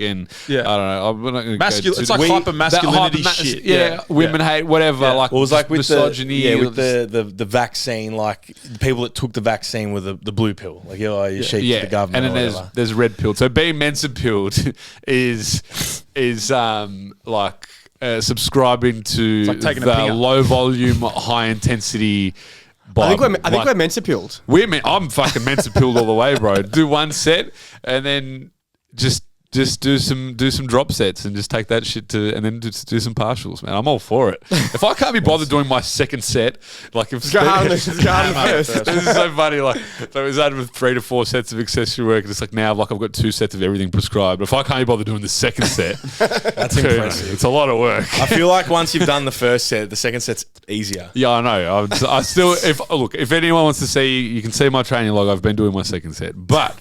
Yeah. I don't know. I'm not gonna go It's like hyper masculinity shit. Yeah, women hate whatever. Like Well, it was like with misogyny. with the vaccine, like the people that took the vaccine with the blue pill, like you're sheep to the government. And then there's red pill. So being Mentzer Pill'd is like subscribing to like taking a the pinger. low volume, high intensity. I think we're Mentzer Pill'd. I'm fucking Mentzer Pill'd all the way, bro. Do one set and then just do some drop sets and just take that shit and then just do some partials, man. I'm all for it. If I can't be bothered doing my second set, like if Go hard first. this is so funny. Like so I was out with 3 to 4 sets of accessory work, and it's like now like I've got 2 sets of everything prescribed. But if I can't be bothered doing the second set, That's impressive. It's a lot of work. I feel like once you've done the first set, the second set's easier. Yeah, I know. I still, if anyone wants to see, you can see my training log. I've been doing my second set, but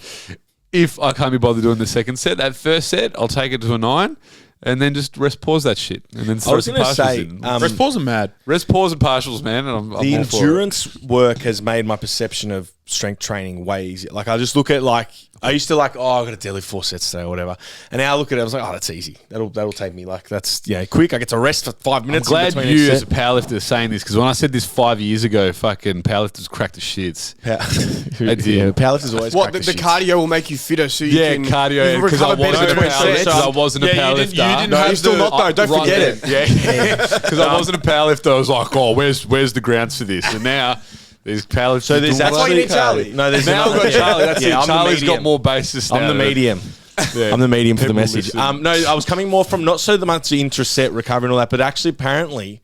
if I can't be bothered doing the second set, that first set, I'll take it to a 9 and then just rest pause that shit. And then throw some partials in. Rest pause are mad. Rest pause and partials, man. And I'm The all for it. endurance work has made my perception of strength training way easier. Like I just look at like I used to like, I got to deadlift 4 sets today or whatever. And now I look at it, I was like, that's easy. That'll take me like, that's, quick. I get to rest for 5 minutes. I'm glad you as a powerlifter are saying this, because when I said this 5 years ago, fucking powerlifters cracked the shits. They did. Powerlifters always What, the cardio will make you fitter so you can cardio, because I wasn't a powerlifter. No, you're still not though, don't forget it. Yeah, because I wasn't a powerlifter. I was like, where's the grounds for this? And now there's powerlifters. So there's That's why you need Charlie. No, there's now I've got Charlie. That's it. I'm Charlie's got more basis now. I'm the medium. Yeah. I'm the medium for the People message. listen. No, I was coming more from not so much the intraset recovery and all that, but actually apparently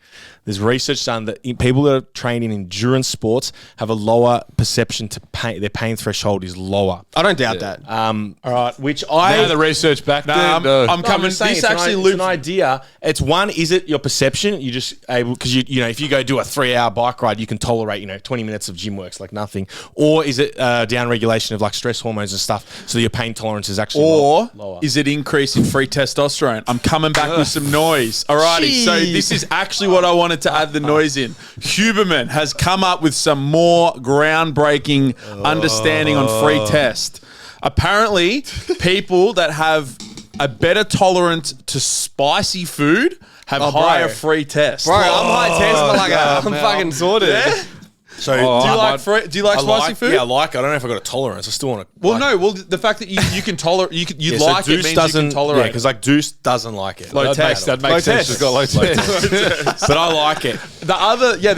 there's research done that people that are trained in endurance sports have a lower perception to pain. Their pain threshold is lower. I don't doubt that. All right, which Now the research back then. I'm coming. This actually it's an idea. It's one. Is it your perception? You just able because you know if you go do a 3-hour bike ride, you can tolerate 20 minutes of gym works like nothing. Or is it down regulation of like stress hormones and stuff, so your pain tolerance is actually lower? Is it increase in free testosterone? I'm coming back with some noise. Alrighty, so this is actually what I wanted to add the noise in. Huberman has come up with some more groundbreaking understanding on free test. Apparently, people that have a better tolerance to spicy food have higher free test. Bro, I'm high test, but like I'm fucking sorted. Yeah? So Do you like spicy food? Yeah, I like it. I don't know if I got a tolerance. I still want to. Well, the fact that you can tolerate, you like it means you can tolerate. Yeah, because like Deuce doesn't like it. Low test. That makes sense. It's got low test. But I like it. The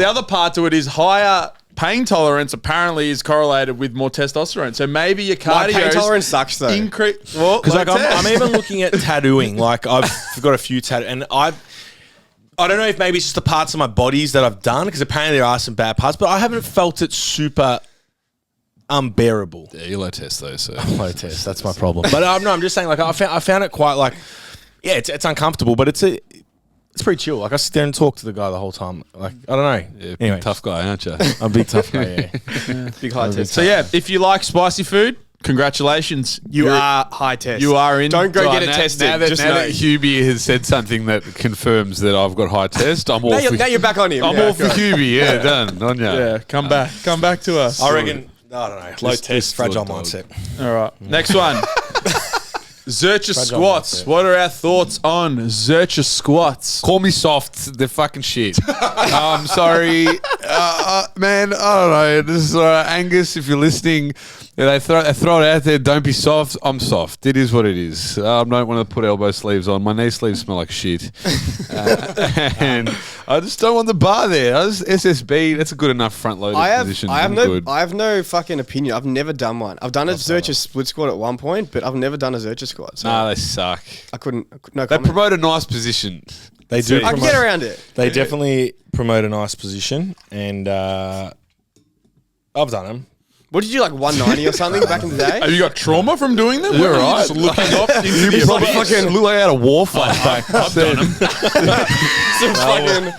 other part to it is higher pain tolerance apparently is correlated with more testosterone. So maybe your My cardio pain tolerance sucks though. increase. Well, Because like I'm even looking at tattooing. Like I've got a few tattoos, and I don't know if maybe it's just the parts of my bodies that I've done, because apparently there are some bad parts, but I haven't felt it super unbearable. Yeah, you're low test though, so Low test, that's my problem. But I'm just saying, like I found it quite like, yeah, it's uncomfortable, but it's pretty chill. Like I sit there and talk to the guy the whole time. Like I don't know. yeah, Anyway, tough guy, aren't you? I'm a big tough guy. Yeah. Big high test. So yeah, if you like spicy food, congratulations. You are high test. You are in. Don't go Right, get it tested. Now that know. Hubie has said something that confirms that I've got high test, I'm all for Now you're back on him. I'm all for Hubie. Yeah, done. On ya. Yeah, come back to us. I reckon. I don't know. Low test, fragile dog. mindset. All right, next one. Zercher Fragile Squats. mindset. What are our thoughts on Zercher Squats? Call me soft. They're fucking shit. I'm sorry, man. I don't know. This is Angus. If you're listening, they throw it out there. Don't be soft. I'm soft. It is what it is. I don't want to put elbow sleeves on. My knee sleeves smell like shit, and I just don't want the bar there. SSB. That's a good enough front loaded position. I I'm good. have no fucking opinion. I've never done one. I've done a Zercher split squat at one point, but I've never done a Zercher squat. So Nah, they suck. I couldn't. No They comment. promote a nice position. They do. I can get around it. They definitely promote a nice position, and I've done them. What did you like 190 or something back in the day? Have you got trauma from doing them? You're What, are you right. just looking up into the You probably abyss? fucking look like I had a war flashback. I've done them, Some fucking,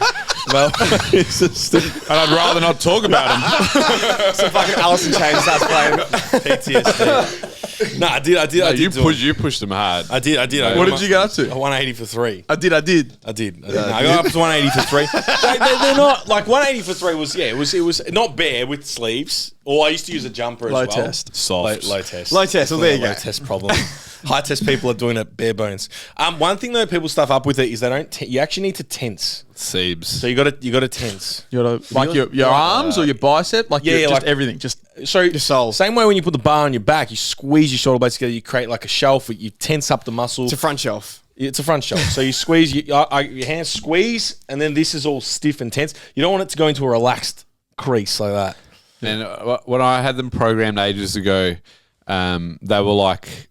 Well, it's just and I'd rather not talk about them. some fucking Alice in Chains starts playing. PTSD. No, I did. I did. You pushed them hard. I did. What did you get up to? 180 for 3. I did. I got up to 180 for 3. They're not like 180 for 3 was it was not bare with sleeves. Or I used to use a jumper Low as well. test. Soft. Low test. Low test, well, there you Low go. test problem. High test people are doing it bare bones. One thing though, people stuff up with it is they don't. You actually need to tense. Seebs. So you got to tense. You gotta, like your arms or your bicep, like yeah, just like- everything. Just So Your soul. Same way when you put the bar on your back, you squeeze your shoulder blades together. You create like a shelf. You tense up the muscle. It's a front shelf. It's a front shelf. So you squeeze, your hands squeeze, and then this is all stiff and tense. You don't want it to go into a relaxed crease like that. And when I had them programmed ages ago, they were like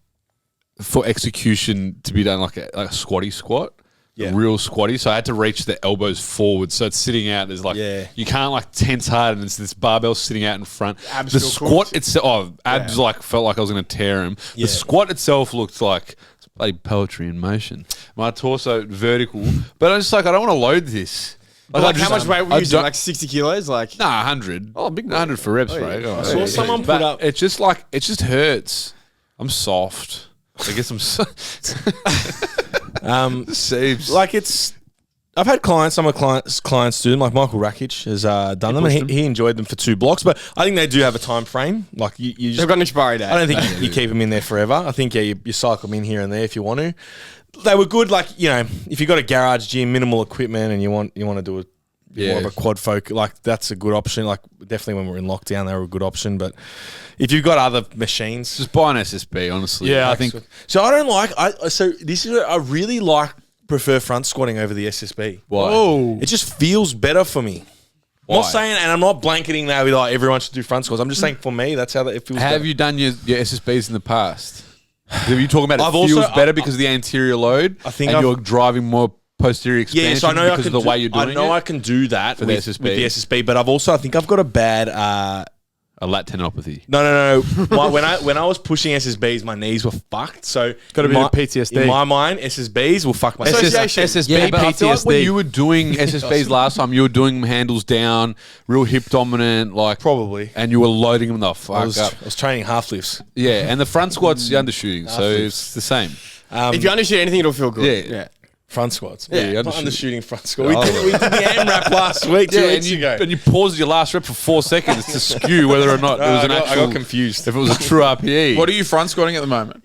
for execution to be done like a squatty squat. Yeah. A real squatty. So I had to reach the elbows forward. So it's sitting out. There's like, you can't like tense hard and it's this barbell sitting out in front. Abs the feel squat cooked. itself, abs like felt like I was going to tear them. Yeah. The squat itself looked like it's bloody poetry in motion. My torso vertical. But I was just like, I don't want to load this. Like how much weight were I you using? don't- Like 60 kilos? Like, Nah, 100. Oh, big 100 for reps, Oh, yeah. right? I saw someone put But up- It's just like, it just hurts. I'm soft. I guess I'm so. Um, Seems like it's I've had clients, some of clients do them, like Michael Rakic has done them, and he enjoyed them for 2 blocks. But I think they do have a time frame. Like you just, they've got an expiry date. I don't think you keep them in there forever. I think you cycle them in here and there if you want to. They were good, like, you know, if you've got a garage gym, minimal equipment, and you want to do more of a quad focus, like that's a good option. Like definitely when we're in lockdown, they were a good option. But if you've got other machines, just buy an SSB. Honestly, yeah, I think. So I don't like. So this is where I really prefer front squatting over the SSB. Why? Oh, It just feels better for me. I'm not saying, and I'm not blanketing that with like everyone should do front squats. I'm just saying for me, that's how it feels. Have you done your SSBs in the past? Have you talking about it feels better because of the anterior load? I think you're driving more posterior expansion so I know because of the way you're doing it? I know I can do that for the SSB. With the SSB, but I think I've got a bad... a lat tendinopathy. No. When I was pushing SSBs, my knees were fucked. So got a bit of PTSD. In my mind, SSBs will fuck my SSB Yeah, but PTSD. I feel like when you were doing SSBs last time, you were doing them handles down, real hip dominant, like Probably. and you were loading them the fuck up. I was training half lifts. Yeah, and the front squats you're undershooting, so it's the same. If you undershoot anything, it'll feel good. Yeah. Front squats. Yeah, not undershooting. undershooting front squat. We did the AMRAP last week, 2 weeks ago. And you paused your last rep for 4 seconds to skew whether or not it was an actual. I got confused. If it was a true RPE. What are you front squatting at the moment?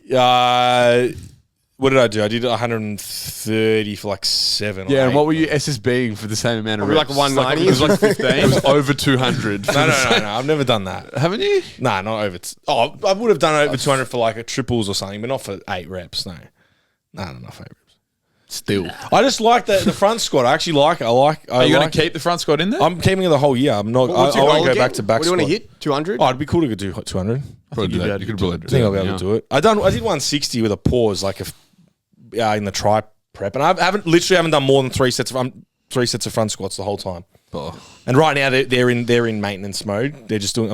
What did I do? I did 130 for like 7. Yeah, or and 8. what were you SSBing for the same amount of reps? Like 190? It was like 15. It was over 200. No. I've never done that. Haven't you? Nah, not over. I would have done over 200 for like a triples or something, but not for 8 reps. No, not enough 8 reps. Still. I just like the front squat. I actually like it. Are you going to keep the front squat in there? I'm keeping it the whole year. I'm not. I won't go back to back. What do you want to hit? 200? Oh, it'd be cool to do 200. Probably do that. You could probably do I think I'll be able to do it. I did 160 with a pause, like in the tri prep, and I haven't done more than 3 sets of front squats the whole time. Oh. And right now they're in maintenance mode. I'm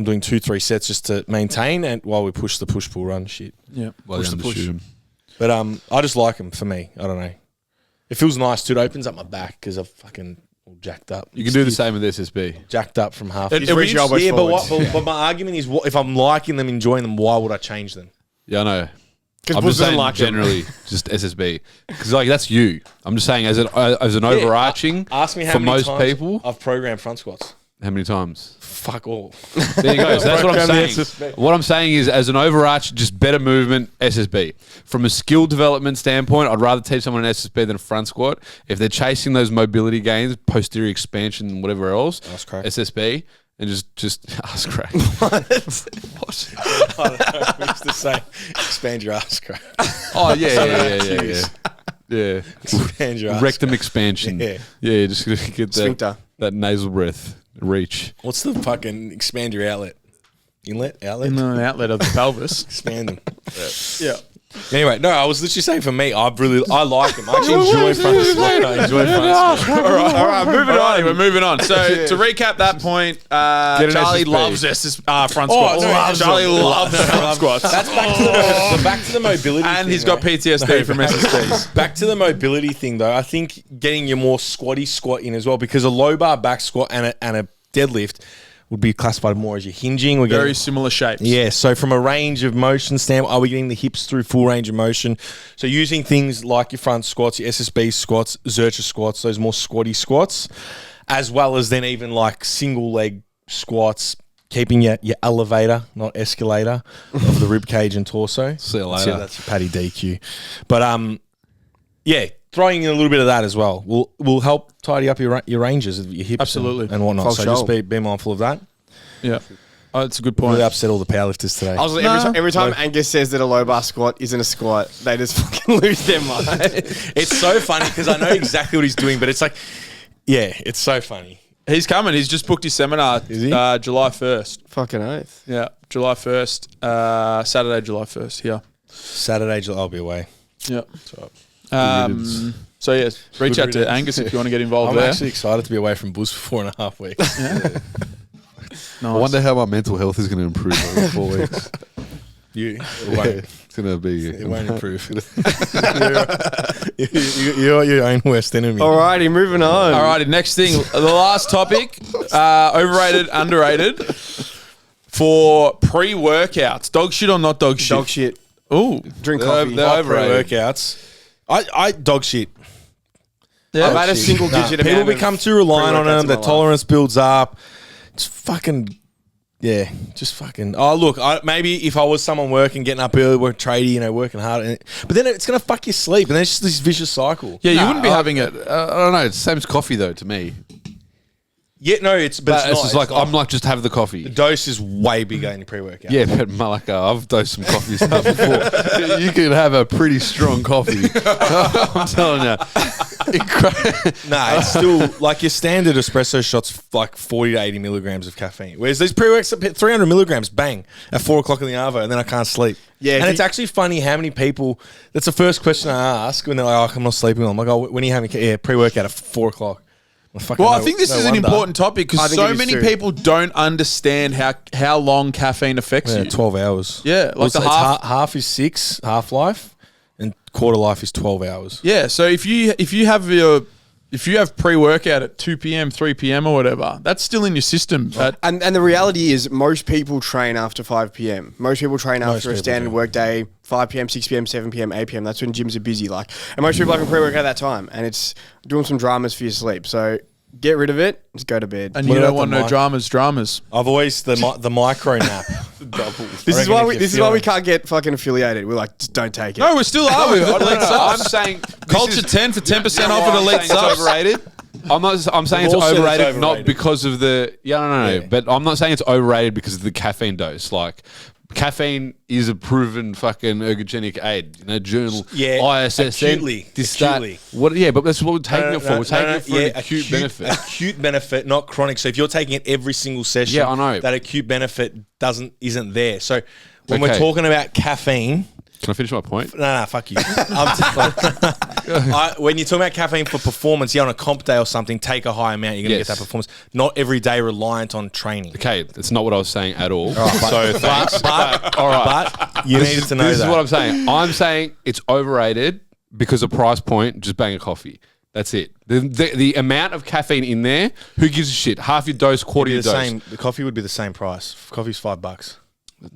doing 2-3 sets just to maintain, and while we push the push pull run shit. Yeah, Push the push. But I just like them for me. I don't know. It feels nice too. It opens up my back because I've fucking all jacked up. You can do the same with SSB. Jacked up from half. It reach your elbows forwards. But my argument is, if I'm liking them, enjoying them, why would I change them? Yeah, I know. Because I'm just saying generally just SSB because like that's you. I'm just saying as an overarching. Ask me how for many most times people. I've programmed front squats. How many times? Fuck all. There you go. So that's what I'm Program the saying. SSB. What I'm saying is, as an overarch, just better movement, SSB. From a skill development standpoint, I'd rather teach someone an SSB than a front squat. If they're chasing those mobility gains, posterior expansion, and whatever else, Ask Craig. SSB, and just ask Craig. What? I don't know. We used to say, expand your ass, Craig. Oh yeah. Yeah. Expand your ass. Rectum expansion. Yeah. Just gonna get Sphincter. that nasal breath reach. What's the fucking expand your outlet? Inlet? Outlet? in an outlet of the pelvis. Expand them. Yeah. Anyway, no, I was literally saying for me, I like them. I actually enjoy front squat. I enjoy front squat. All right, moving on. We're moving on. So to recap that point, Charlie SSB. loves front squats. Charlie loves front squats. That's back to the mobility And thing, he's got right? PTSD from SSBs. Back to the mobility thing, though. I think getting your more squatty squat in as well, because a low bar back squat and a deadlift would be classified more as your hinging. We're Very getting, similar shapes. yeah. So from a range of motion standpoint, are we getting the hips through full range of motion? So using things like your front squats, your SSB squats, Zercher squats, those more squatty squats, as well as then even like single leg squats, keeping your elevator, not escalator, of the rib cage and torso. See you later. That's your Paddy DQ. But yeah, throwing in a little bit of that as well will help tidy up your ranges of your hips Absolutely. and whatnot. For So sure. just be mindful of that. Yeah. Oh, that's a good point. Really upset all the powerlifters today. I was like, every time Angus says that a low bar squat isn't a squat, they just fucking lose their mind. It's so funny because I know exactly what he's doing, but it's like, yeah, it's so funny. He's coming. He's just booked his seminar July 1st. Fucking oath. Yeah, July 1st. Saturday, July 1st. Here. Saturday, I'll be away. Yeah. So, yes, reach out to Angus if you want to get involved I'm there. actually excited to be away from Boost for 4.5 weeks. Nice. I wonder how my mental health is going to improve over 4 weeks. It's going to be. It won't improve. You're your own worst enemy. Alrighty, moving on. Alrighty, next thing. The last topic, overrated, underrated, for pre-workouts. Dog shit or not dog shit? Dog shit. Ooh. Drink They're coffee. overrated. Pre-workouts. I dog shit. I've had a single digit amount. People become too reliant on them. Their tolerance builds up. It's fucking. Yeah, just fucking. Oh, look, maybe if I was someone working, getting up early, working tradie, working hard, but then it's gonna fuck your sleep, and then it's just this vicious cycle. Yeah, you wouldn't be having it. I don't know. It's the same as coffee, though, to me. Yeah, no, it's just like I'm like just have the coffee. The dose is way bigger in your pre-workout. Yeah, but Malaka, I've dosed some coffee stuff before. You can have a pretty strong coffee. I'm telling you. Nah, it's still like your standard espresso shots, like 40 to 80 milligrams of caffeine. Whereas these pre-works are 300 milligrams, bang, at 4 o'clock in the arvo, and then I can't sleep. Yeah, and it's actually funny how many people. That's the first question I ask when they're like, "Oh, I'm not sleeping." I'm like, "Oh, when are you having pre-workout at 4 o'clock?" Well, I think this is an important topic because so many people don't understand how long caffeine affects you. 12 hours. Yeah, like half is 6 half-life, and quarter life is 12 hours. Yeah, so if you have pre-workout at 2 p.m., 3 p.m. or whatever, that's still in your system. And the reality is most people train after 5 p.m. Most people train after a standard work day, 5 p.m., 6 p.m., 7 p.m., 8 p.m. That's when gyms are busy. And most people have a pre-workout at that time, and it's doing some dramas for your sleep. So get rid of it, just go to bed. And you don't want no dramas. I've always the micro nap. This is why we can't get fucking affiliated. We're like, just don't take it. No, we still are with Elite Subs. I'm saying Culture 10 for 10% off at Elite Subs. Overrated. I'm saying it's overrated, not because of the but I'm not saying it's overrated because of the caffeine dose. Like caffeine is a proven fucking ergogenic aid. Journal, ISSN, What? Yeah, but that's what we're taking it for. We're taking it for an acute benefit. Acute benefit, not chronic. So if you're taking it every single session, I know that acute benefit isn't there. So when we're talking about caffeine. Can I finish my point? No, fuck you. When you're talking about caffeine for performance, on a comp day or something, take a high amount, you're going to get that performance. Not every day reliant on training. Okay, that's not what I was saying at all. Right, so thanks. But you needed to know this is what I'm saying. I'm saying it's overrated because of price point, just bang a coffee. That's it. The amount of caffeine in there, who gives a shit? Half your dose, quarter your dose. The coffee would be the same price. Coffee's $5.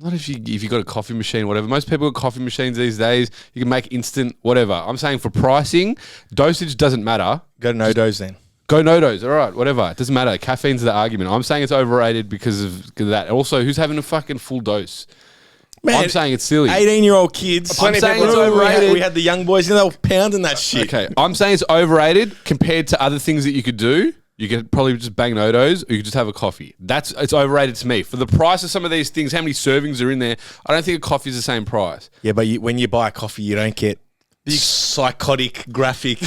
Not if you got a coffee machine, whatever. Most people got coffee machines these days. You can make instant whatever. I'm saying for pricing, dosage doesn't matter. Go no dose then. Go no dose. All right, whatever. It doesn't matter. Caffeine's the argument. I'm saying it's overrated because of that. Also, who's having a fucking full dose? Man, I'm saying it's silly. 18-year-old kids. I'm saying it's overrated. We had the young boys, they were pounding that shit. Okay, I'm saying it's overrated compared to other things that you could do. You could probably just bang no-dos, or you could just have a coffee. It's overrated to me. For the price of some of these things, how many servings are in there, I don't think a coffee is the same price. Yeah, but when you buy a coffee, you don't get the psychotic graphic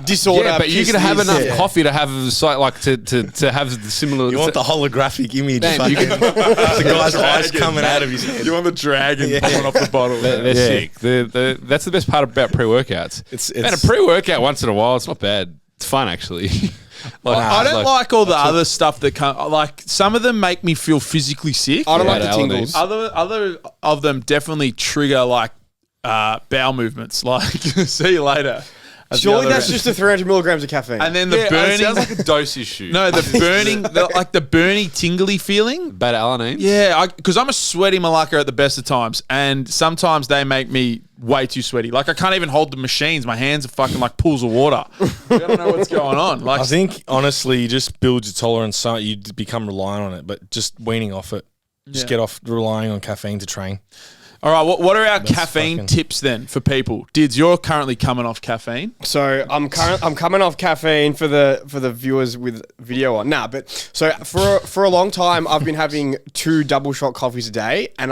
disorder. Yeah, but you can have enough coffee to have to have the similar. You want the holographic image. The guy's eyes coming out of his head. You want the dragon pulling off the bottle. They're sick. That's the best part about pre-workouts. And a pre-workout once in a while, it's not bad. It's fun, actually. I don't like all the other stuff that come. Like some of them make me feel physically sick. I don't like the tingles. Other of them definitely trigger like bowel movements. Like see you later. Surely that's just the 300 milligrams of caffeine. And then the burning. It sounds like a dose issue. No, the burning, the burning, tingly feeling. Bad alanine. Yeah, because I'm a sweaty malacca at the best of times, and sometimes they make me way too sweaty. Like I can't even hold the machines. My hands are fucking like pools of water. I don't know what's going on. Like I think honestly, you just build your tolerance. So you become reliant on it, but just weaning off it. Just get off relying on caffeine to train. All right, what are our caffeine tips then for people? Dids, you're currently coming off caffeine. So I'm coming off caffeine for the viewers with video on. So for a long time I've been having 2 double shot coffees a day, and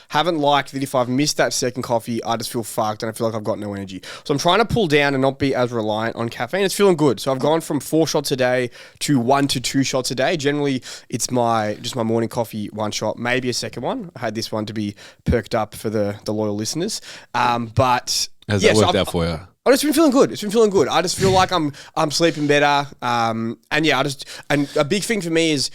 haven't liked that if I've missed that second coffee, I just feel fucked and I feel like I've got no energy. So I'm trying to pull down and not be as reliant on caffeine. It's feeling good. So I've gone from 4 shots a day to 1 to 2 shots a day. Generally, it's my morning coffee, 1 shot, maybe a second one. I had this one to be perked up for the loyal listeners. But has that worked out for you? Oh, it's been feeling good. I just feel like I'm sleeping better. And a big thing for me is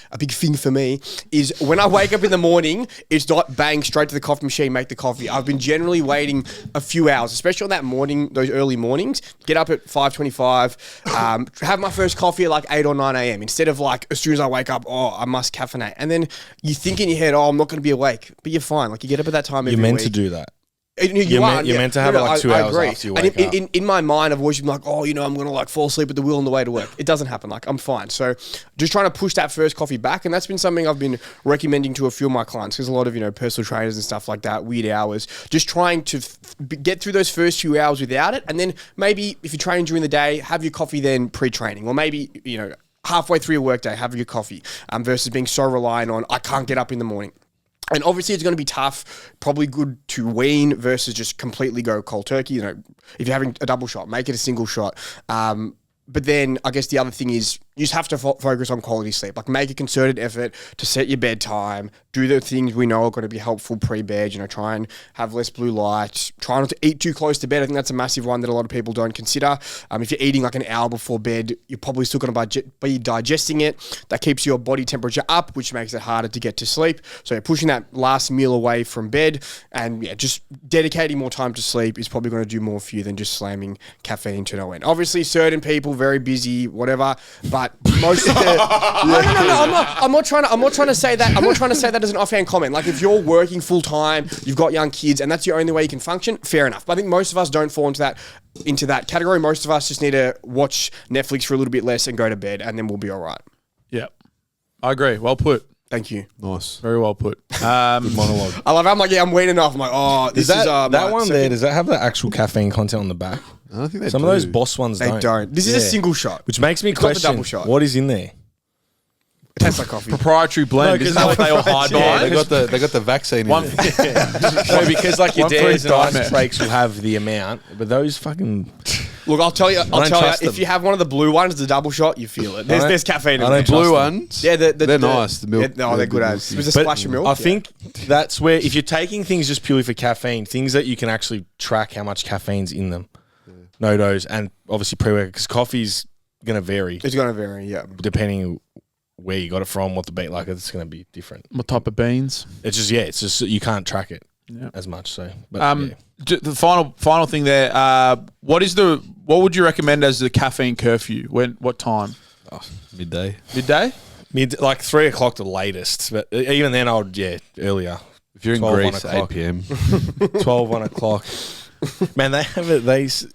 when I wake up in the morning, it's not bang straight to the coffee machine, make the coffee. I've been generally waiting a few hours, especially on that morning, those early mornings. Get up at 5:25, have my first coffee at like 8 or 9 a.m. instead of like as soon as I wake up, I must caffeinate. And then you think in your head, I'm not going to be awake, but you're fine. Like you get up at that time. You're meant to do that. You're meant to have it like 2 hours after you wake up. In my mind, I've always been like, oh, I'm going to like fall asleep at the wheel on the way to work. It doesn't happen. Like, I'm fine. So just trying to push that first coffee back. And that's been something I've been recommending to a few of my clients, because a lot of, personal trainers and stuff like that, weird hours, just trying to get through those first few hours without it. And then maybe if you're training during the day, have your coffee then pre-training, or maybe, halfway through your workday, have your coffee, versus being so reliant on, I can't get up in the morning. And obviously it's going to be tough, probably good to wean versus just completely go cold turkey. If you're having a double shot, make it a single shot. But then I guess the other thing is you just have to focus on quality sleep. Like, make a concerted effort to set your bedtime, do the things we know are going to be helpful pre-bed, try and have less blue light, try not to eat too close to bed. I think that's a massive one that a lot of people don't consider. If you're eating like an hour before bed, you're probably still going to be digesting it. That keeps your body temperature up, which makes it harder to get to sleep. So you're pushing that last meal away from bed, and just dedicating more time to sleep is probably going to do more for you than just slamming caffeine to no end. Obviously, certain people, very busy, whatever, but most of the I'm not trying to say that. I'm not trying to say that as an offhand comment. Like, if you're working full time, you've got young kids, and that's your only way you can function, fair enough. But I think most of us don't fall into that category. Most of us just need to watch Netflix for a little bit less and go to bed, and then we'll be all right. Yeah, I agree. Well put. Thank you. Nice. Very well put. Good monologue. I love it. I'm like, I'm weaning off. I'm like, oh, this is that one there. Does that have the actual caffeine content on the back? I don't think they Some do. of those Boss ones They don't. This is a single shot. Which makes me question double shot. what is in there. It tastes like coffee. Proprietary blend. No, Isn't that what they all hide Yeah, behind? they got the vaccine One- in there. No, because like your One for dares each and ice diet. breaks will have the amount, but those fucking... Look, I'll tell you, don't trust if them. you have one of the blue ones, the double shot, you feel it. There's caffeine in I there. don't trust Blue them. ones. Yeah, they're nice. The milk. Yeah, no, they're good as. With a splash of milk. I think that's where, if you're taking things just purely for caffeine, things that you can actually track how much caffeine's in them, no dose, and obviously pre-workout, because coffee's going to vary. It's going to vary, yeah. Depending where you got it from, what the beat, like, it's going to be different. What type of beans? It's just you can't track it as much. So, but The final thing there. What would you recommend as the caffeine curfew? What time? Midday. Midday? like 3 o'clock the latest. But even then, earlier. If you're in 12, Greece, 1 8 o'clock. p.m. 12, 1 o'clock. Man, they have it.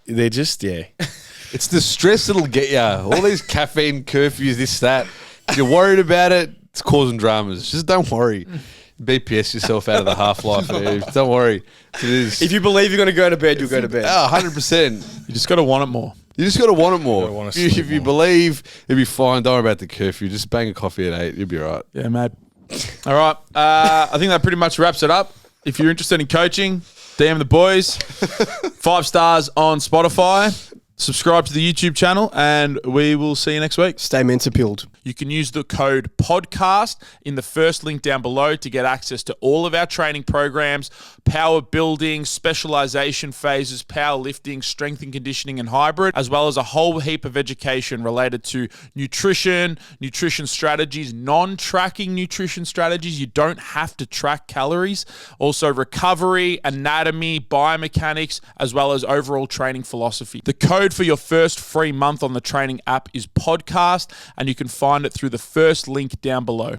They're just It's the stress that'll get you. All these caffeine curfews, this, that. If you're worried about it, it's causing dramas. Just don't worry. BPS yourself out of the half-life. Dude. Don't worry. It is. If you believe you're going to go to bed, you'll go to bed. 100%. You just got to want it more. You just got to want it more. Gotta wanna If sleep you more. believe, it'll be fine. Don't worry about the curfew. Just bang a coffee at 8. You'll be all right. Yeah, mad. All right. I think that pretty much wraps it up. If you're interested in coaching, DM the boys. 5 stars on Spotify. Subscribe to the YouTube channel, and we will see you next week. Stay Mentzer Pill'd. You can use the code PODCAST in the first link down below to get access to all of our training programs, power building, specialization phases, powerlifting, strength and conditioning, and hybrid, as well as a whole heap of education related to nutrition strategies, non-tracking nutrition strategies. You don't have to track calories. Also recovery, anatomy, biomechanics, as well as overall training philosophy. The code for your first free month on the training app is PODCAST, and you can find it through the first link down below.